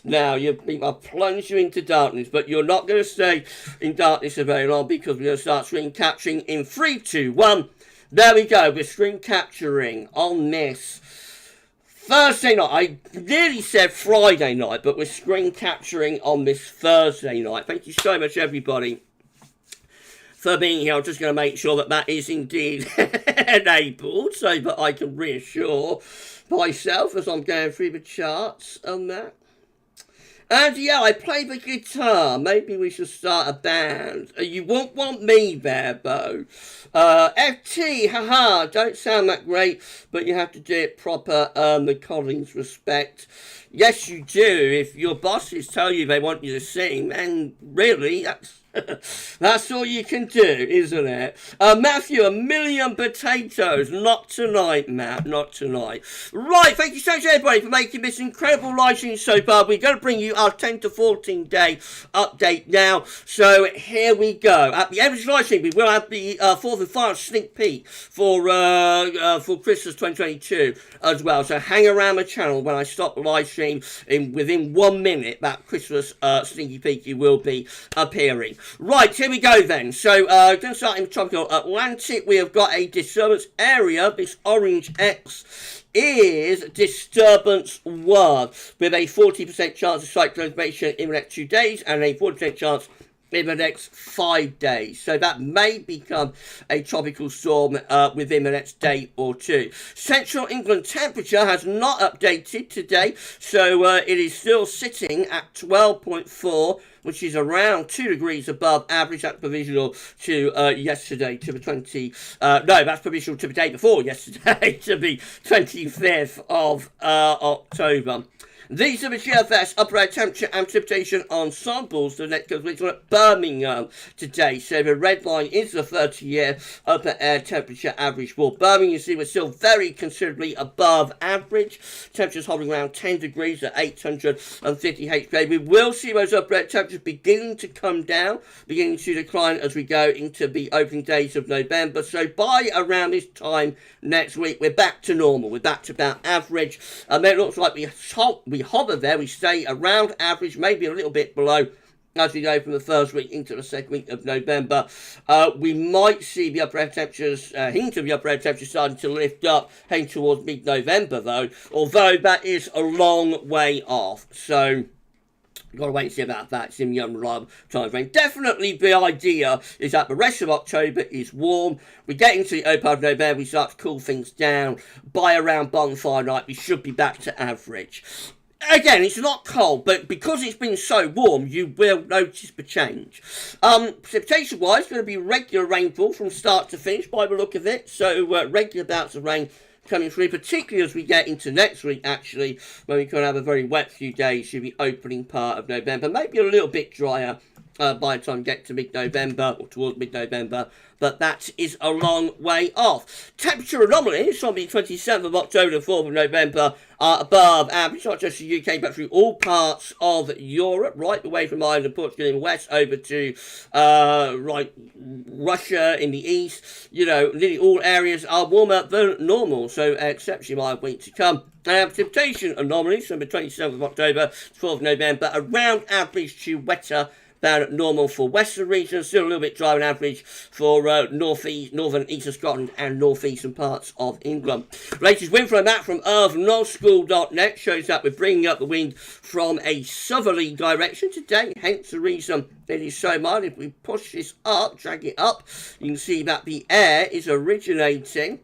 Now, I've plunged you into darkness, but you're not going to stay in darkness for very long, because we're going to start screen capturing in 3, 2, 1. There we go. We're screen capturing on this Thursday night. I nearly said Friday night, but we're screen capturing on this Thursday night. Thank you so much, everybody, for being here. I'm just going to make sure that that is indeed enabled, so that I can reassure myself as I'm going through the charts on that. And yeah, I play the guitar. Maybe we should start a band. You won't want me there, Bo. FT, haha, don't sound that great, but you have to do it proper, the Collins respect. Yes, you do. If your bosses tell you they want you to sing, then really, that's all you can do, isn't it? Matthew, 1,000,000 potatoes. Not tonight, Matt. Not tonight. Right, thank you so much, everybody, for making this incredible live stream so far. We're going to bring you our 10 to 14 day update now. So here we go. At the end of this live stream, we will have the fourth and final sneak peek for Christmas 2022 as well. So hang around the channel when I stop the live stream. Within 1 minute, that Christmas sneaky peeky will be appearing. Right, here we go then. So, going to start in tropical Atlantic. We have got a disturbance area. This orange X is disturbance 1, with a 40% chance of cyclone formation in the next 2 days and a 40% chance in the next 5 days. So that may become a tropical storm within the next day or two. Central England temperature has not updated today, so it is still sitting at 12.4, which is around 2 degrees above average. That's provisional to yesterday, to the that's provisional to the day before yesterday, to the 25th of October. These are the GFS upper air temperature and precipitation ensembles. The next goes at Birmingham today. So the red line is the 30-year upper air temperature average for Birmingham. You see we're still very considerably above average. Temperatures hovering around 10 degrees at 850 HPA. We will see those upper air temperatures beginning to come down, beginning to decline as we go into the opening days of November. So by around this time next week, we're back to normal. We're back to about average. And then it looks like we hover there, we stay around average, maybe a little bit below as we go from the first week into the second week of November. We might see the upper air temperatures, hint of the upper air temperatures starting to lift up, heading towards mid-November though, although that is a long way off. So got to wait and see about that. It's in the unreliable time frame. Definitely the idea is that the rest of October is warm. We get into the open part of November, we start to cool things down. By around bonfire night, we should be back to average. Again, it's not cold, but because it's been so warm, you will notice the change. Precipitation-wise, going to be regular rainfall from start to finish by the look of it. So regular bouts of rain coming through, particularly as we get into next week, actually, when we can have a very wet few days through the opening part of November. Maybe a little bit drier by the time we get to mid-November, or towards mid-November, but that is a long way off. Temperature anomalies from the 27th of October to 4th of November are above average, not just the UK, but through all parts of Europe, right away from Ireland and Portugal in the west, over to Russia in the east. You know, nearly all areas are warmer than normal, so exceptionally mild week to come. Precipitation anomalies from the 27th of October to 4th of November, around average to wetter than normal for western regions, still a little bit drier than average for northern eastern Scotland and northeastern parts of England. Latest wind flow map from earthnorthschool.net shows that we're bringing up the wind from a southerly direction today, hence the reason it is so mild. If we push this up, drag it up, you can see that the air is originating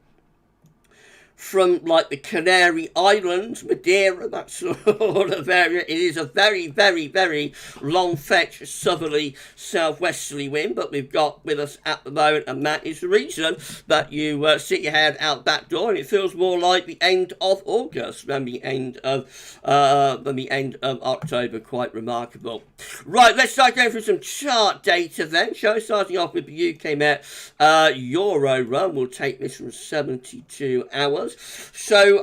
from like the Canary Islands, Madeira, that sort of area. It is a very, very, very long fetch southerly southwesterly wind, but we've got with us at the moment, and that is the reason that you stick your head out that door, and it feels more like the end of August than the end of October. Quite remarkable. Right, let's start going through some chart data then. Starting off with the UK Met Euro run. We'll take this from 72 hours. So,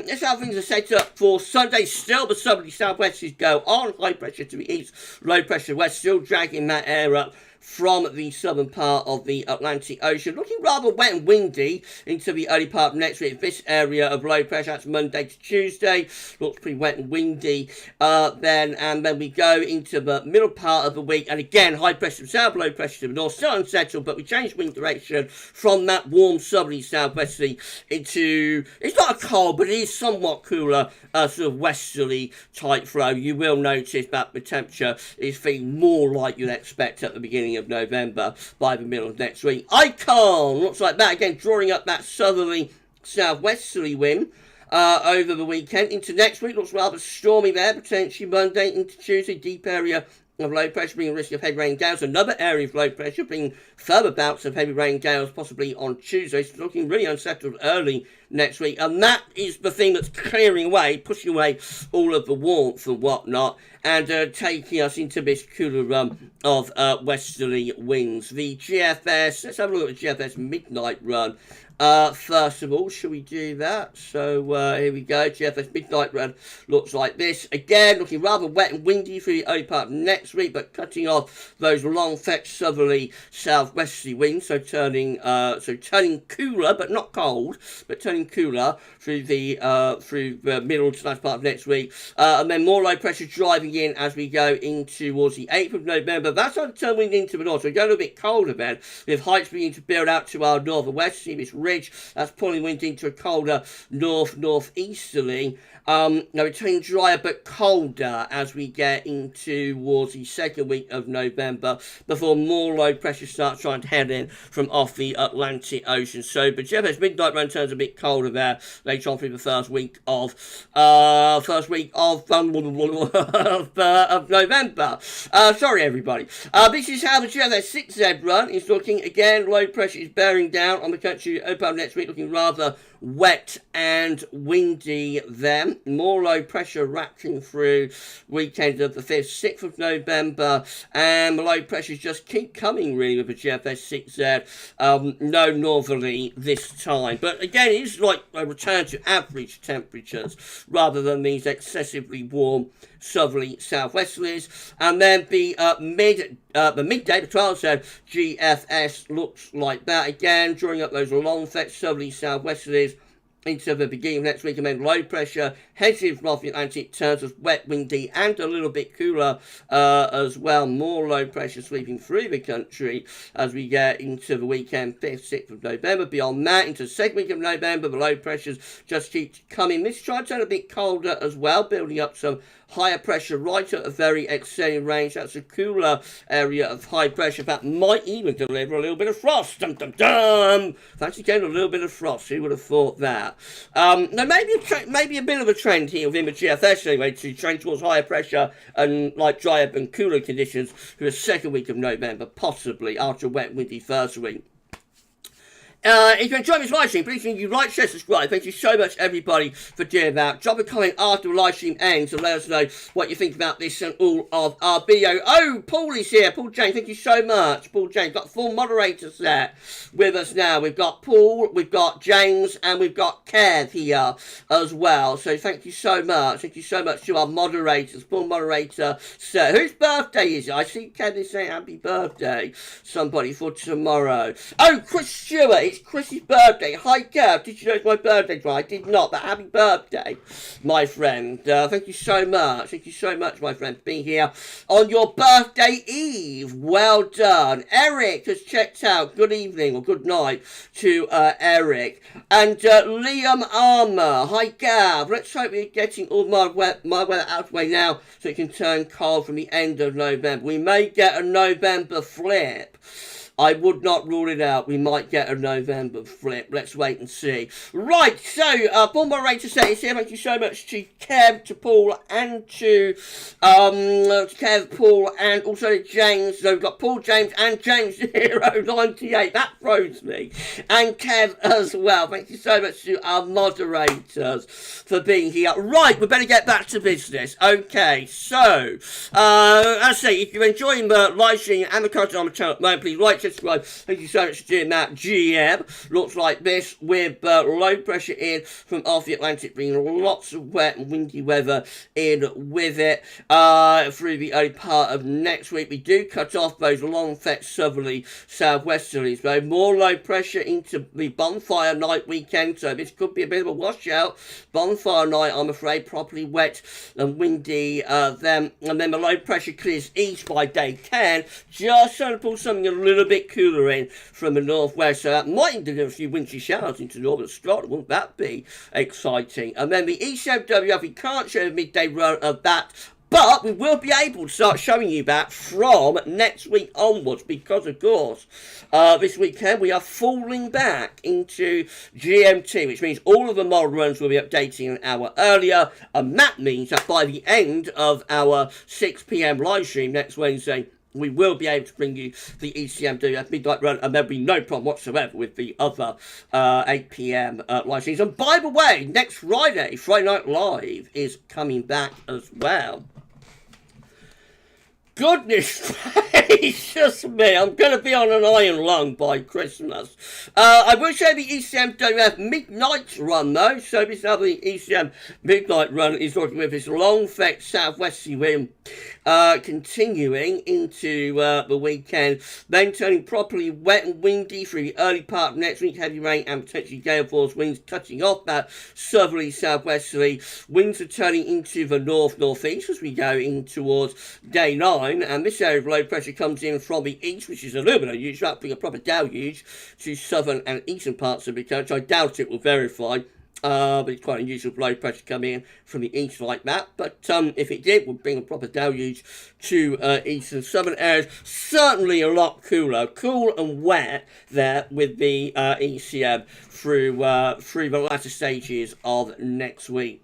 that's how things are set up for Sunday. Still, the southerly southwests go on. High pressure to the east, low pressure west, still dragging that air up from the southern part of the Atlantic Ocean. Looking rather wet and windy into the early part of next week. This area of low pressure, that's Monday to Tuesday. Looks pretty wet and windy then we go into the middle part of the week. And again, high pressure to the south, low pressure to the north. Still unsettled, but we change wind direction from that warm southerly southwesterly into, it's not a cold, but it is somewhat cooler, sort of westerly type flow. You will notice that the temperature is feeling more like you'd expect at the beginning of November by the middle of next week. Icon looks like that again, drawing up that southerly southwesterly wind over the weekend into next week. Looks rather stormy there, potentially Monday into Tuesday. Deep area of low pressure bringing risk of heavy rain gales. Another area of low pressure bringing further bouts of heavy rain gales possibly on Tuesday. It's looking really unsettled early next week, and that is the thing that's clearing away, pushing away all of the warmth and whatnot, and taking us into this cooler run of westerly winds. The GFS, let's have a look at the GFS midnight run. First of all, shall we do that? So here we go. GFS midnight run looks like this. Again, looking rather wet and windy for the early part of next week, but cutting off those long fetch southerly southwesterly winds, so turning cooler, but not cold, but turning cooler through the middle to last part of next week, and then more low pressure driving in as we go in towards the 8th of November. That's on turn wind into the north, so we're going a little bit colder then, with heights beginning to build out to our north and west. See this ridge that's pulling wind into a colder northeasterly. Now it's turning drier but colder as we get into towards the second week of November, before more low pressure starts trying to head in from off the Atlantic Ocean. So, but GFS midnight run turns a bit colder there later on through the first week of November. Sorry, everybody. This is how the GFS 6Z run is looking. Again, low pressure is bearing down on the country open next week, looking rather wet and windy then. More low pressure racking through weekend of the 5th, 6th of November, and the low pressures just keep coming really with the GFS 6Z. No northerly this time, but again it's like a return to average temperatures rather than these excessively warm southerly southwesterlies. And then the midday, the 12th, GFS looks like that again, drawing up those long fetch southerly southwesterlies into the beginning of next week, and then low pressure heads in from off the Atlantic, turns us wet, windy, and a little bit cooler as well. More low pressure sweeping through the country as we get into the weekend, 5th, 6th of November. Beyond that, into the second week of November, the low pressures just keep coming. This try to turn a bit colder as well, building up some higher pressure right at a very extended range. That's a cooler area of high pressure that might even deliver a little bit of frost. Dum dum dum. Fancy getting a little bit of frost. Who would have thought that? Now maybe a bit of a trend here within the GFS anyway to trend towards higher pressure and like drier and cooler conditions for the second week of November, possibly after a wet and windy first week. If you enjoyed this live stream, please you like, share, subscribe. Thank you so much, everybody, for doing that. Drop a comment after the live stream ends and let us know what you think about this and all of our video. Oh, Paul is here. Paul James, thank you so much. Paul James, got a full moderator set with us now. We've got Paul, we've got James, and we've got Kev here as well. So thank you so much. Thank you so much to our moderators, full moderator set. Whose birthday is it? I see Kev is saying happy birthday. Somebody for tomorrow. Oh, Chris Stewart. It's Chris's birthday. Hi, Gav. Did you know it's my birthday? Well, I did not, but happy birthday, my friend. Thank you so much. Thank you so much, my friend, for being here on your birthday eve. Well done. Eric has checked out. Good evening or good night to Eric. And Liam Armour. Hi, Gav. Let's hope we're getting all my weather out of the way now so it can turn cold from the end of November. We may get a November flip. I would not rule it out. We might get a November flip. Let's wait and see. Right, so, Paul Moderator says here, thank you so much to Kev, to Paul, and to Kev, Paul, and also to James. So we've got Paul, James, and James 098. That throws me. And Kev as well. Thank you so much to our moderators for being here. Right, we better get back to business. Okay, so, as I say, if you're enjoying the live stream and the content on the channel at the moment, please like, subscribe. Thank you so much for doing that. GM looks like this with low pressure in from off the Atlantic, bringing lots of wet and windy weather in with it through the early part of next week. We do cut off those long fetched southerly southwesterlies, though. More low pressure into the bonfire night weekend, so this could be a bit of a washout. Bonfire night, I'm afraid, properly wet and windy then, and then the low pressure clears east by day 10, just trying to pull something a little bit cooler in from the northwest, so that might deliver a few wintry showers into northern Scotland. Wouldn't that be exciting? And then the ECMWF, we can't show the midday run of that, but we will be able to start showing you that from next week onwards, because of course this weekend we are falling back into GMT, which means all of the model runs will be updating an hour earlier, and that means that by the end of our 6 p.m. live stream next Wednesday, we will be able to bring you the ECMWF midnight run, and there'll be no problem whatsoever with the other 8 p.m. Live streams. And by the way, next Friday, Friday Night Live is coming back as well. Goodness gracious me, I'm going to be on an iron lung by Christmas. I will show the ECMWF midnight run though. So this is how the ECM midnight run is looking with this long fetched southwesterly wind continuing into the weekend, then turning properly wet and windy through the early part of next week. Heavy rain and potentially gale force winds cutting off that southerly southwesterly. Winds are turning into the northeast as we go in towards day 9. And this area of low pressure comes in from the east, which is a little bit unusual, that being a proper deluge to southern and eastern parts of the country. I doubt it will verify, but it's quite unusual for low pressure coming in from the east like that. But if it did, it would bring a proper deluge to east and southern areas. Certainly a lot cooler, cool and wet there with the ECM through the latter stages of next week.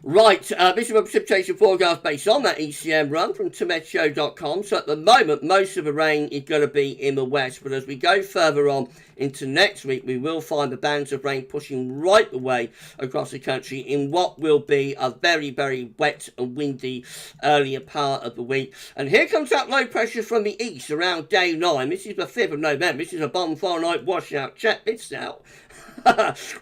Right, this is a precipitation forecast based on that ECM run from TomedShow.com. So at the moment, most of the rain is going to be in the west. But as we go further on into next week, we will find the bands of rain pushing right the way across the country in what will be a very, very wet and windy earlier part of the week. And here comes that low pressure from the east around day 9. This is the 5th of November. This is a bonfire night washout. Check this out.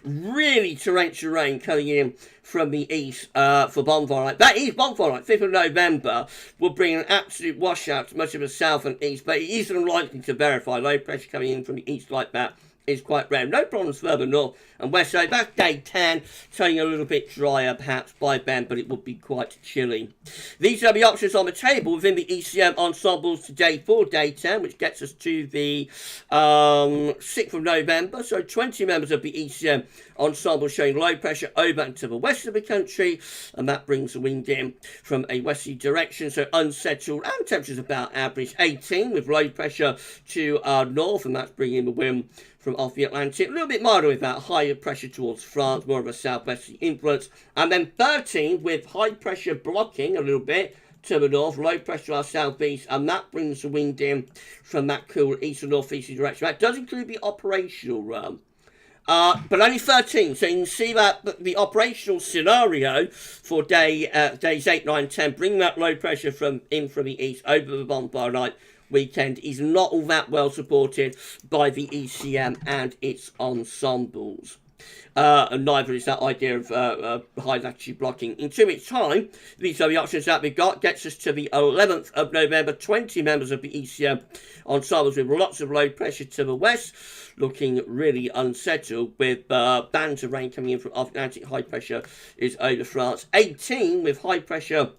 Really torrential rain coming in from the east for bonfire night. That is bonfire night. 5th of November will bring an absolute washout to much of the south and east, but it is unlikely to verify. Low pressure coming in from the east like that is quite rare. No problems further north and west. So that's day 10, turning a little bit drier perhaps by then, but it would be quite chilly. These are the options on the table within the ECM ensembles today for day 10, which gets us to the 6th of November. So 20 members of the ECM ensemble showing low pressure over and to the west of the country, and that brings the wind in from a westerly direction, so unsettled, and temperatures about average 18 with low pressure to our north, and that's bringing the wind from off the Atlantic. A little bit milder with that, higher pressure towards France, more of a southwesterly influence. And then 13 with high pressure blocking a little bit to the north, low pressure our southeast, and that brings the wind in from that cool east and northeasterly direction. That does include the operational but only 13, so you can see that the operational scenario for days 8, 9, 10, bringing that low pressure in from the east over the bonfire night weekend is not all that well supported by the ECM and its ensembles. And neither is that idea of high latitude blocking. In 2 weeks' time, these are the options that we've got. Gets us to the 11th of November. 20 members of the ECM ensembles with lots of low pressure to the west, looking really unsettled, with bands of rain coming in from Atlantic. High pressure is over France. 18 with high pressure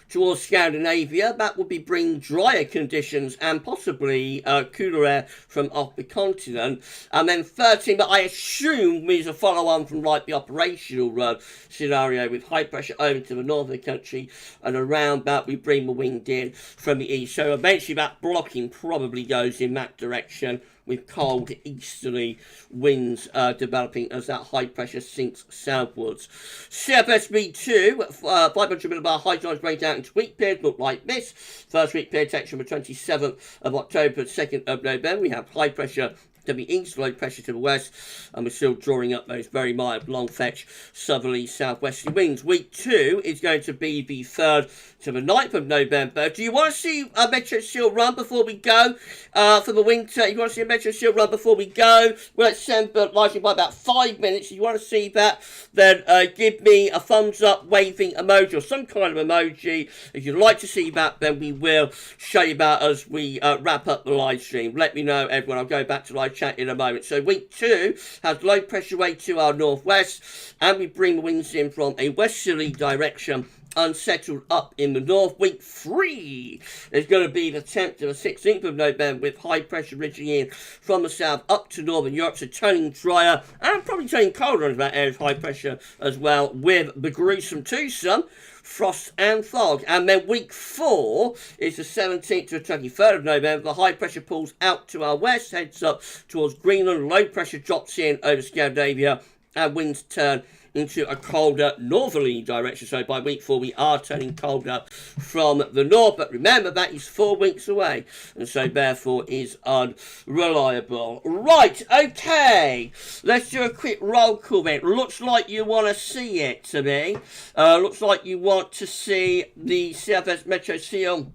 towards Scandinavia. That would be bring drier conditions and possibly cooler air from off the continent. And then 13, but I assume is a follow-on from like the operational scenario with high pressure over to the north of the country, and around that we bring the wind in from the east. So eventually that blocking probably goes in that direction, with cold easterly winds developing as that high pressure sinks southwards. CFSB2, 500 millibar high times break out into week period, look like this. First week period takes from the 27th of October to 2nd of November. We have high pressure to the east, low pressure to the west, and we're still drawing up those very mild, long fetch, southerly, southwesterly winds. Week 2 is going to be the 3rd to the 9th of November. Do you want to see a Metro Seal run before we go for the winter? You want to see a Metro Seal run before we go? We're at December, likely by about 5 minutes. If you want to see that, then give me a thumbs up waving emoji or some kind of emoji. If you'd like to see that, then we will show you that as we wrap up the live stream. Let me know, everyone. I'll go back to live chat in a moment. So week 2 has low pressure way to our northwest, and we bring the winds in from a westerly direction, unsettled up in the north. Week 3 is going to be the 10th to the 16th of November, with high pressure ridging in from the south up to northern Europe, so turning drier and probably turning colder in that area of high pressure as well, with the gruesome twosome frost and fog. And then week 4 is the 17th to the 23rd of November. The high pressure pulls out to our west, heads up towards Greenland. Low pressure drops in over Scandinavia, and winds turn into a colder northerly direction. So by week 4 we are turning colder from the north, but remember that is 4 weeks away, and so therefore is unreliable. Right, okay, let's do a quick roll call then. Looks like you want to see it to me. Looks like you want to see the CFS Metro Seal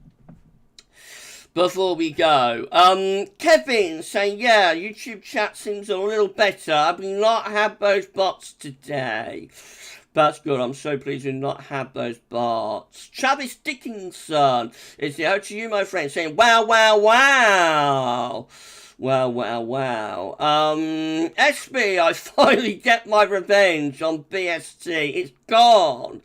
before we go. Kevin saying, yeah, YouTube chat seems a little better. I've not had those bots today. That's good. I'm so pleased we not have those bots. Travis Dickinson is the to you, my friend, saying, wow, wow, wow. Wow, wow, wow. SB, I finally get my revenge on BST. It's gone.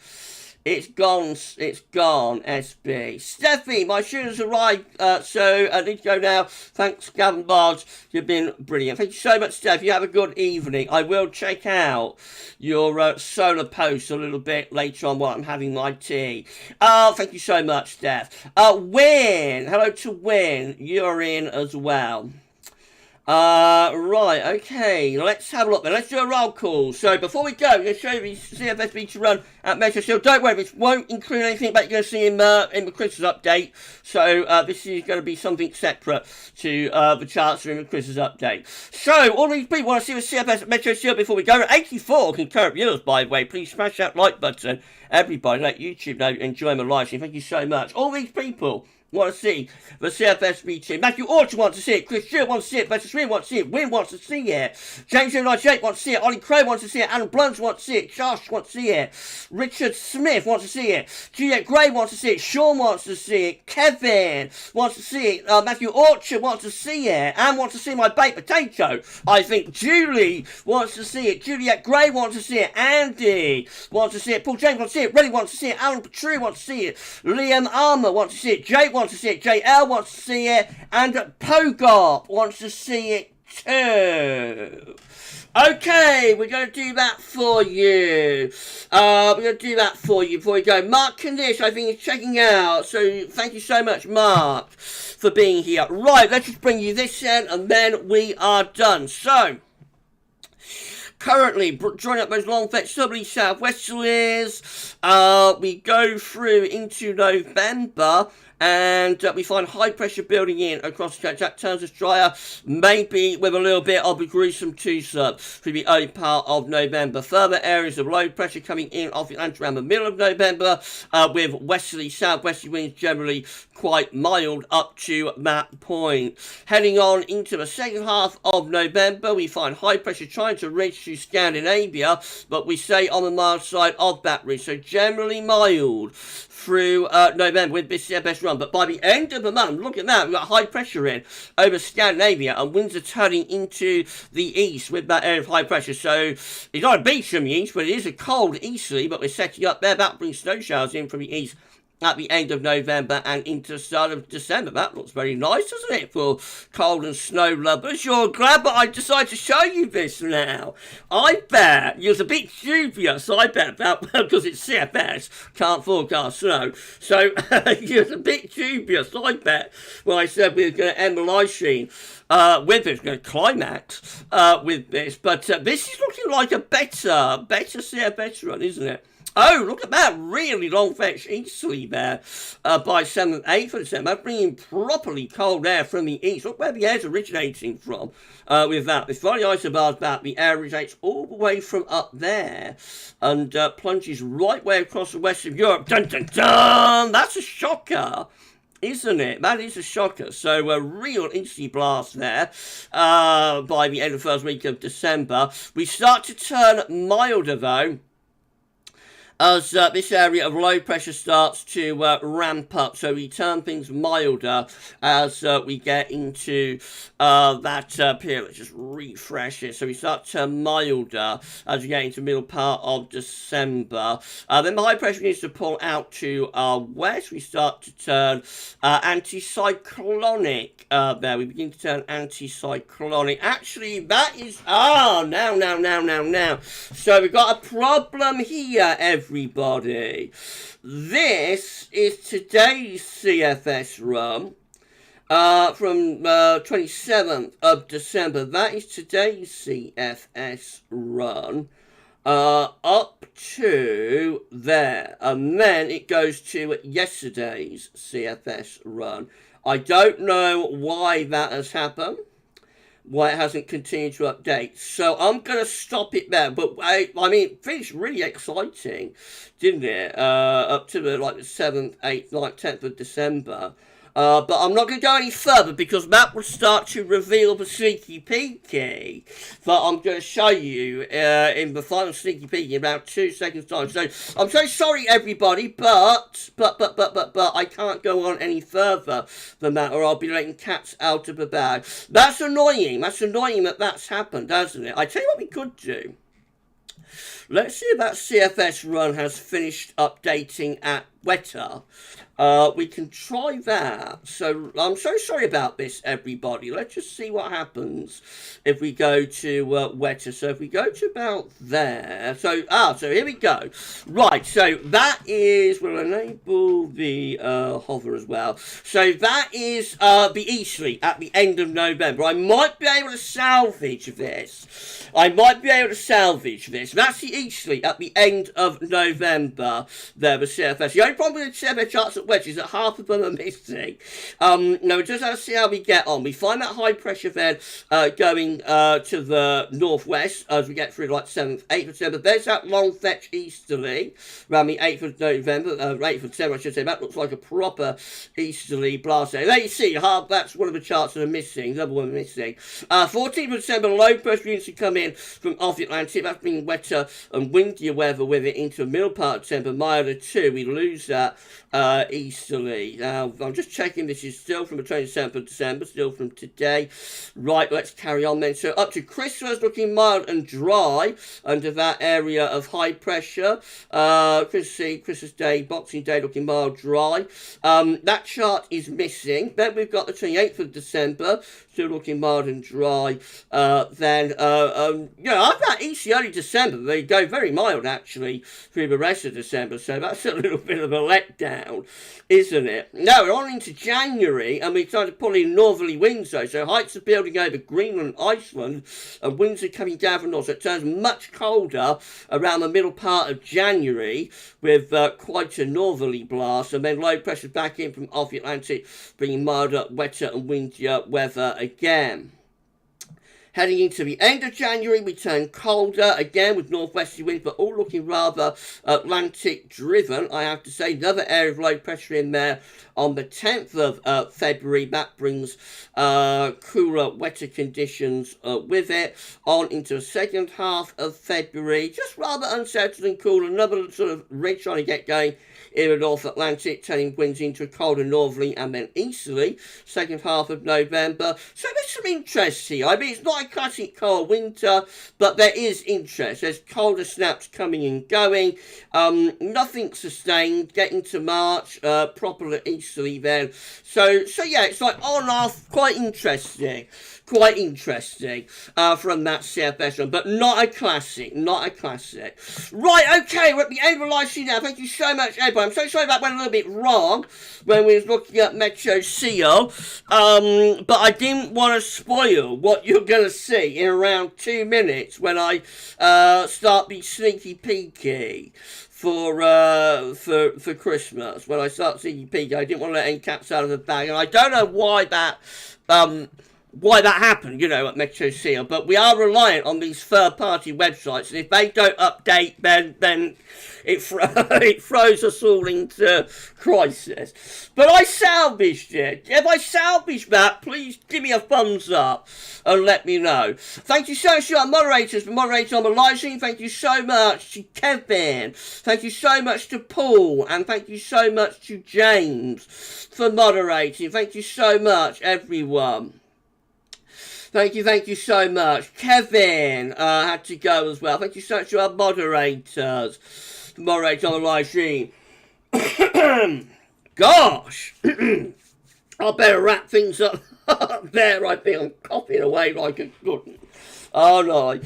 It's gone, SB. Steffi, my students arrived, so I need to go now. Thanks, Gavin Barnes. You've been brilliant. Thank you so much, Steph. You have a good evening. I will check out your solar post a little bit later on while I'm having my tea. Thank you so much, Steph. Win. Hello to Win. You're in as well. Right, okay, let's have a look then. Let's do a roll call. So before we go, I'm going to show you the CFSB to run at Metro Seal. Don't worry, this won't include anything that you're going to see in the Christmas update. So this is going to be something separate to the charts in the Christmas update. So all these people want to see the CFS Metro Seal before we go. 84 concurrent viewers, by the way. Please smash that like button. Everybody, let YouTube know you enjoy my live stream. Thank you so much. All these people want to see the CFSB team. Matthew Orchard wants to see it. Chris Stewart wants to see it. Better Swin wants to see it. Win wants to see it. James 098 wants to see it. Ollie Crow wants to see it. Alan Blunt wants to see it. Josh wants to see it. Richard Smith wants to see it. Juliet Gray wants to see it. Sean wants to see it. Kevin wants to see it. Matthew Orchard wants to see it. And wants to see my baked potato. I think Julie wants to see it. Juliet Gray wants to see it. Andy wants to see it. Paul James wants to see it. Reddy wants to see it. Alan Petrie wants to see it. Liam Armour wants to see it. Jake wants to see it. JL wants to see it, and Pogop wants to see it too. Okay, we're going to do that for you. We're going to do that for you before we go. Mark Kanish, I think, is checking out. So thank you so much, Mark, for being here. Right, let's just bring you this in, and then we are done. So, currently, joining up those long fetch southerly southwesterlies, we go through into November, and we find high pressure building in across the country. That turns us drier, maybe with a little bit of a gruesome twosome through the early part of November. Further areas of low pressure coming in off the Atlantic around the middle of November, with westerly, southwesterly winds generally quite mild up to that point. Heading on into the second half of November, we find high pressure trying to reach through Scandinavia, but we stay on the mild side of that ridge, so generally mild through November with this best run. But by the end of the month, look at that, we've got high pressure in over Scandinavia, and winds are turning into the east with that area of high pressure. So it's not a beach from the east, but it is a cold easterly, but we're setting up there. That brings snow showers in from the east at the end of November and into the start of December. That looks very nice, doesn't it, for cold and snow lovers? You're glad that I decided to show you this now. I bet you're a bit dubious, I bet, about, because it's CFS, can't forecast snow. So you're a bit dubious, I bet, when I said we were going to end the live stream with this, going to climax with this. But this is looking like a better CFS run, isn't it? Oh, look at that, really long fetch easterly there by 7th, 8th of December, bringing properly cold air from the east. Look where the air's originating from with that. This funny isobars back, the air originates all the way from up there and plunges right way across the west of Europe. Dun, dun, dun! That's a shocker, isn't it? That is a shocker. So a real easterly blast there by the end of the first week of December. We start to turn milder, though, as this area of low pressure starts to ramp up. So we turn things milder as we get into that period. Let's just refresh it. So we start to turn milder as we get into the middle part of December. Then the high pressure begins to pull out to our west. We start to turn anticyclonic there. We begin to turn anticyclonic. Actually, that is... now. So we've got a problem here, everybody. This is today's CFS run from 27th of December. That is today's CFS run up to there, and then it goes to yesterday's CFS run. I don't know why that has happened, why it hasn't continued to update. So I'm going to stop it there. But I mean, it finished really exciting, didn't it? Up to the 7th, 8th, 9th, 10th of December. But I'm not going to go any further because that will start to reveal the sneaky peeky that I'm going to show you in the final sneaky peeky in about 2 seconds time. So I'm so sorry, everybody, but I can't go on any further than that, or I'll be letting cats out of the bag. That's annoying. That's annoying that that's happened, hasn't it? I tell you what we could do. Let's see if that CFS run has finished updating at Wetter. We can try that. So I'm so sorry about this, everybody. Let's just see what happens if we go to Wetter. So if we go to about there. So here we go. Right, so that is, we'll enable the hover as well. So that is the easterly at the end of November. I might be able to salvage this. That's the easterly at the end of November there, the CFS. The only problem with the CFS charts at Wedge is that half of them are missing. No, we just have to see how we get on. We find that high pressure then going to the northwest as we get through 7th, 8th of December. There's that long fetch easterly around the 8th of November, 8th of December, I should say. That looks like a proper easterly blast there. There you see, that's one of the charts that are missing, the other one missing. 14th of December, low pressure units to come in from off the Atlantic. That's been wetter and windier weather with it into the middle part of December, milder too. We lose that easterly. Now, I'm just checking this is still from the 27th of December, still from today. Right, let's carry on then. So up to Christmas, looking mild and dry under that area of high pressure. Christmas Day, Boxing Day, looking mild, dry. That chart is missing. Then we've got the 28th of December, still looking mild and dry. I've got easy early December. They go very mild, actually, through the rest of December. So that's a little bit of a letdown, isn't it? Now, we're on into January, and we started pulling northerly winds, though. So heights are building over Greenland, Iceland, and winds are coming down from north. So it turns much colder around the middle part of January with quite a northerly blast, and then low pressure back in from off the Atlantic, bringing milder, wetter and windier weather again. Heading into the end of January, we turn colder again with northwesterly winds, but all looking rather Atlantic driven, I have to say. Another area of low pressure in there on the 10th of February. That brings cooler, wetter conditions with it. On into the second half of February, just rather unsettled and cool. Another sort of ridge trying to get going in the North Atlantic, turning winds into a colder northerly and then easterly. Second half of November. So there's some interest here. I mean, it's not a classic cold winter, but there is interest. There's colder snaps coming and going. Nothing sustained. Getting to March, proper easterly then. So yeah, it's like on off, quite interesting. Quite interesting from that CFS one, but not a classic, not a classic. Right, okay, we're at the end of the live stream now. Thank you so much, everybody. I'm so sorry that went a little bit wrong when we was looking at Metro Seal, but I didn't want to spoil what you're going to see in around 2 minutes when I start being sneaky peeky for Christmas. When I start sneaky peeky, I didn't want to let any cats out of the bag, and I don't know why that happened, you know, at Metro Seal, but we are reliant on these third-party websites, and if they don't update, then it throws us all into crisis. But I salvaged it. If I salvaged that, please give me a thumbs up and let me know. Thank you so much to our moderators for moderating on the live stream. Thank you so much to Kevin. Thank you so much to Paul. And thank you so much to James for moderating. Thank you so much, everyone. Thank you so much. Kevin had to go as well. Thank you so much to our moderators for moderating on the live stream. Gosh! I better wrap things up there. I think I'm coughing away like a good. Oh no.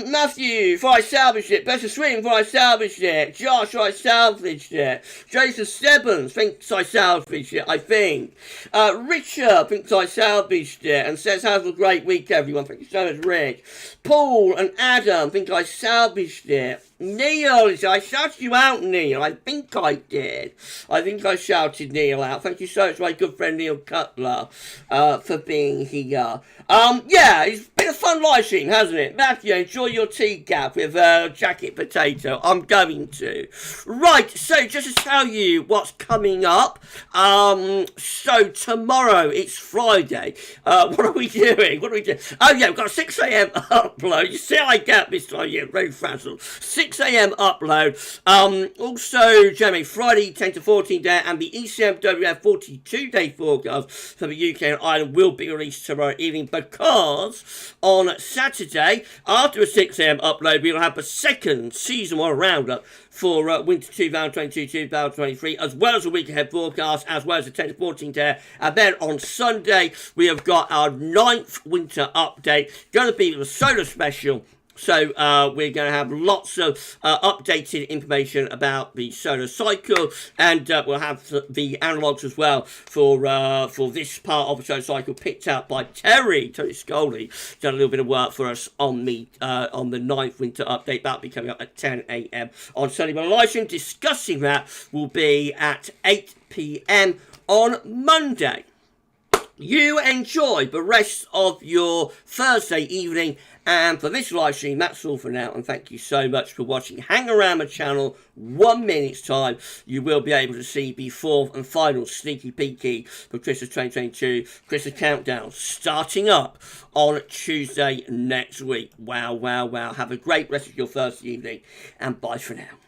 Matthew, for I salvaged it. Better Swing, for I salvaged it. Josh, I salvaged it. Jason Stebbins thinks I salvaged it, I think. Richard thinks I salvaged it and says, have a great week, everyone. Thank you so much, Rick. Paul and Adam think I salvaged it. Neil, I shouted you out, Neil. I think I did. I think I shouted Neil out. Thank you so much, my good friend Neil Cutler, for being here. Yeah, it's been a fun live stream, hasn't it? Matthew, enjoy your tea, Gav, with jacket potato. I'm going to. Right, so just to tell you what's coming up. So tomorrow, it's Friday. What are we doing? Oh, yeah, we've got a 6 a.m. upload. You see how I get this time? Yeah, very frazzled. 6 a.m. upload. Also, Jeremy, Friday 10 to 14 day, and the ECM WF 42-day forecast for the UK and Ireland will be released tomorrow evening, because on Saturday, after a 6 a.m. upload, we'll have the second season 1 roundup for winter 2022-2023, as well as a week ahead forecast, as well as a 10 to 14 day. And then on Sunday, we have got our 9th winter update, going to be the solar special. So we're going to have lots of updated information about the solar cycle, and we'll have the analogues as well for this part of the solar cycle, picked out by Terry Scully. Done a little bit of work for us on the 9th winter update. That'll be coming up at 10 a.m. on Sunday. But live stream discussing that will be at 8 p.m. on Monday. You enjoy the rest of your Thursday evening, and for this live stream, that's all for now, and thank you so much for watching. Hang around the channel 1 minute's time. You will be able to see the fourth and final sneaky peeky for Christmas 2022, Christmas Countdown, starting up on Tuesday next week. Wow, wow, wow. Have a great rest of your Thursday evening, and bye for now.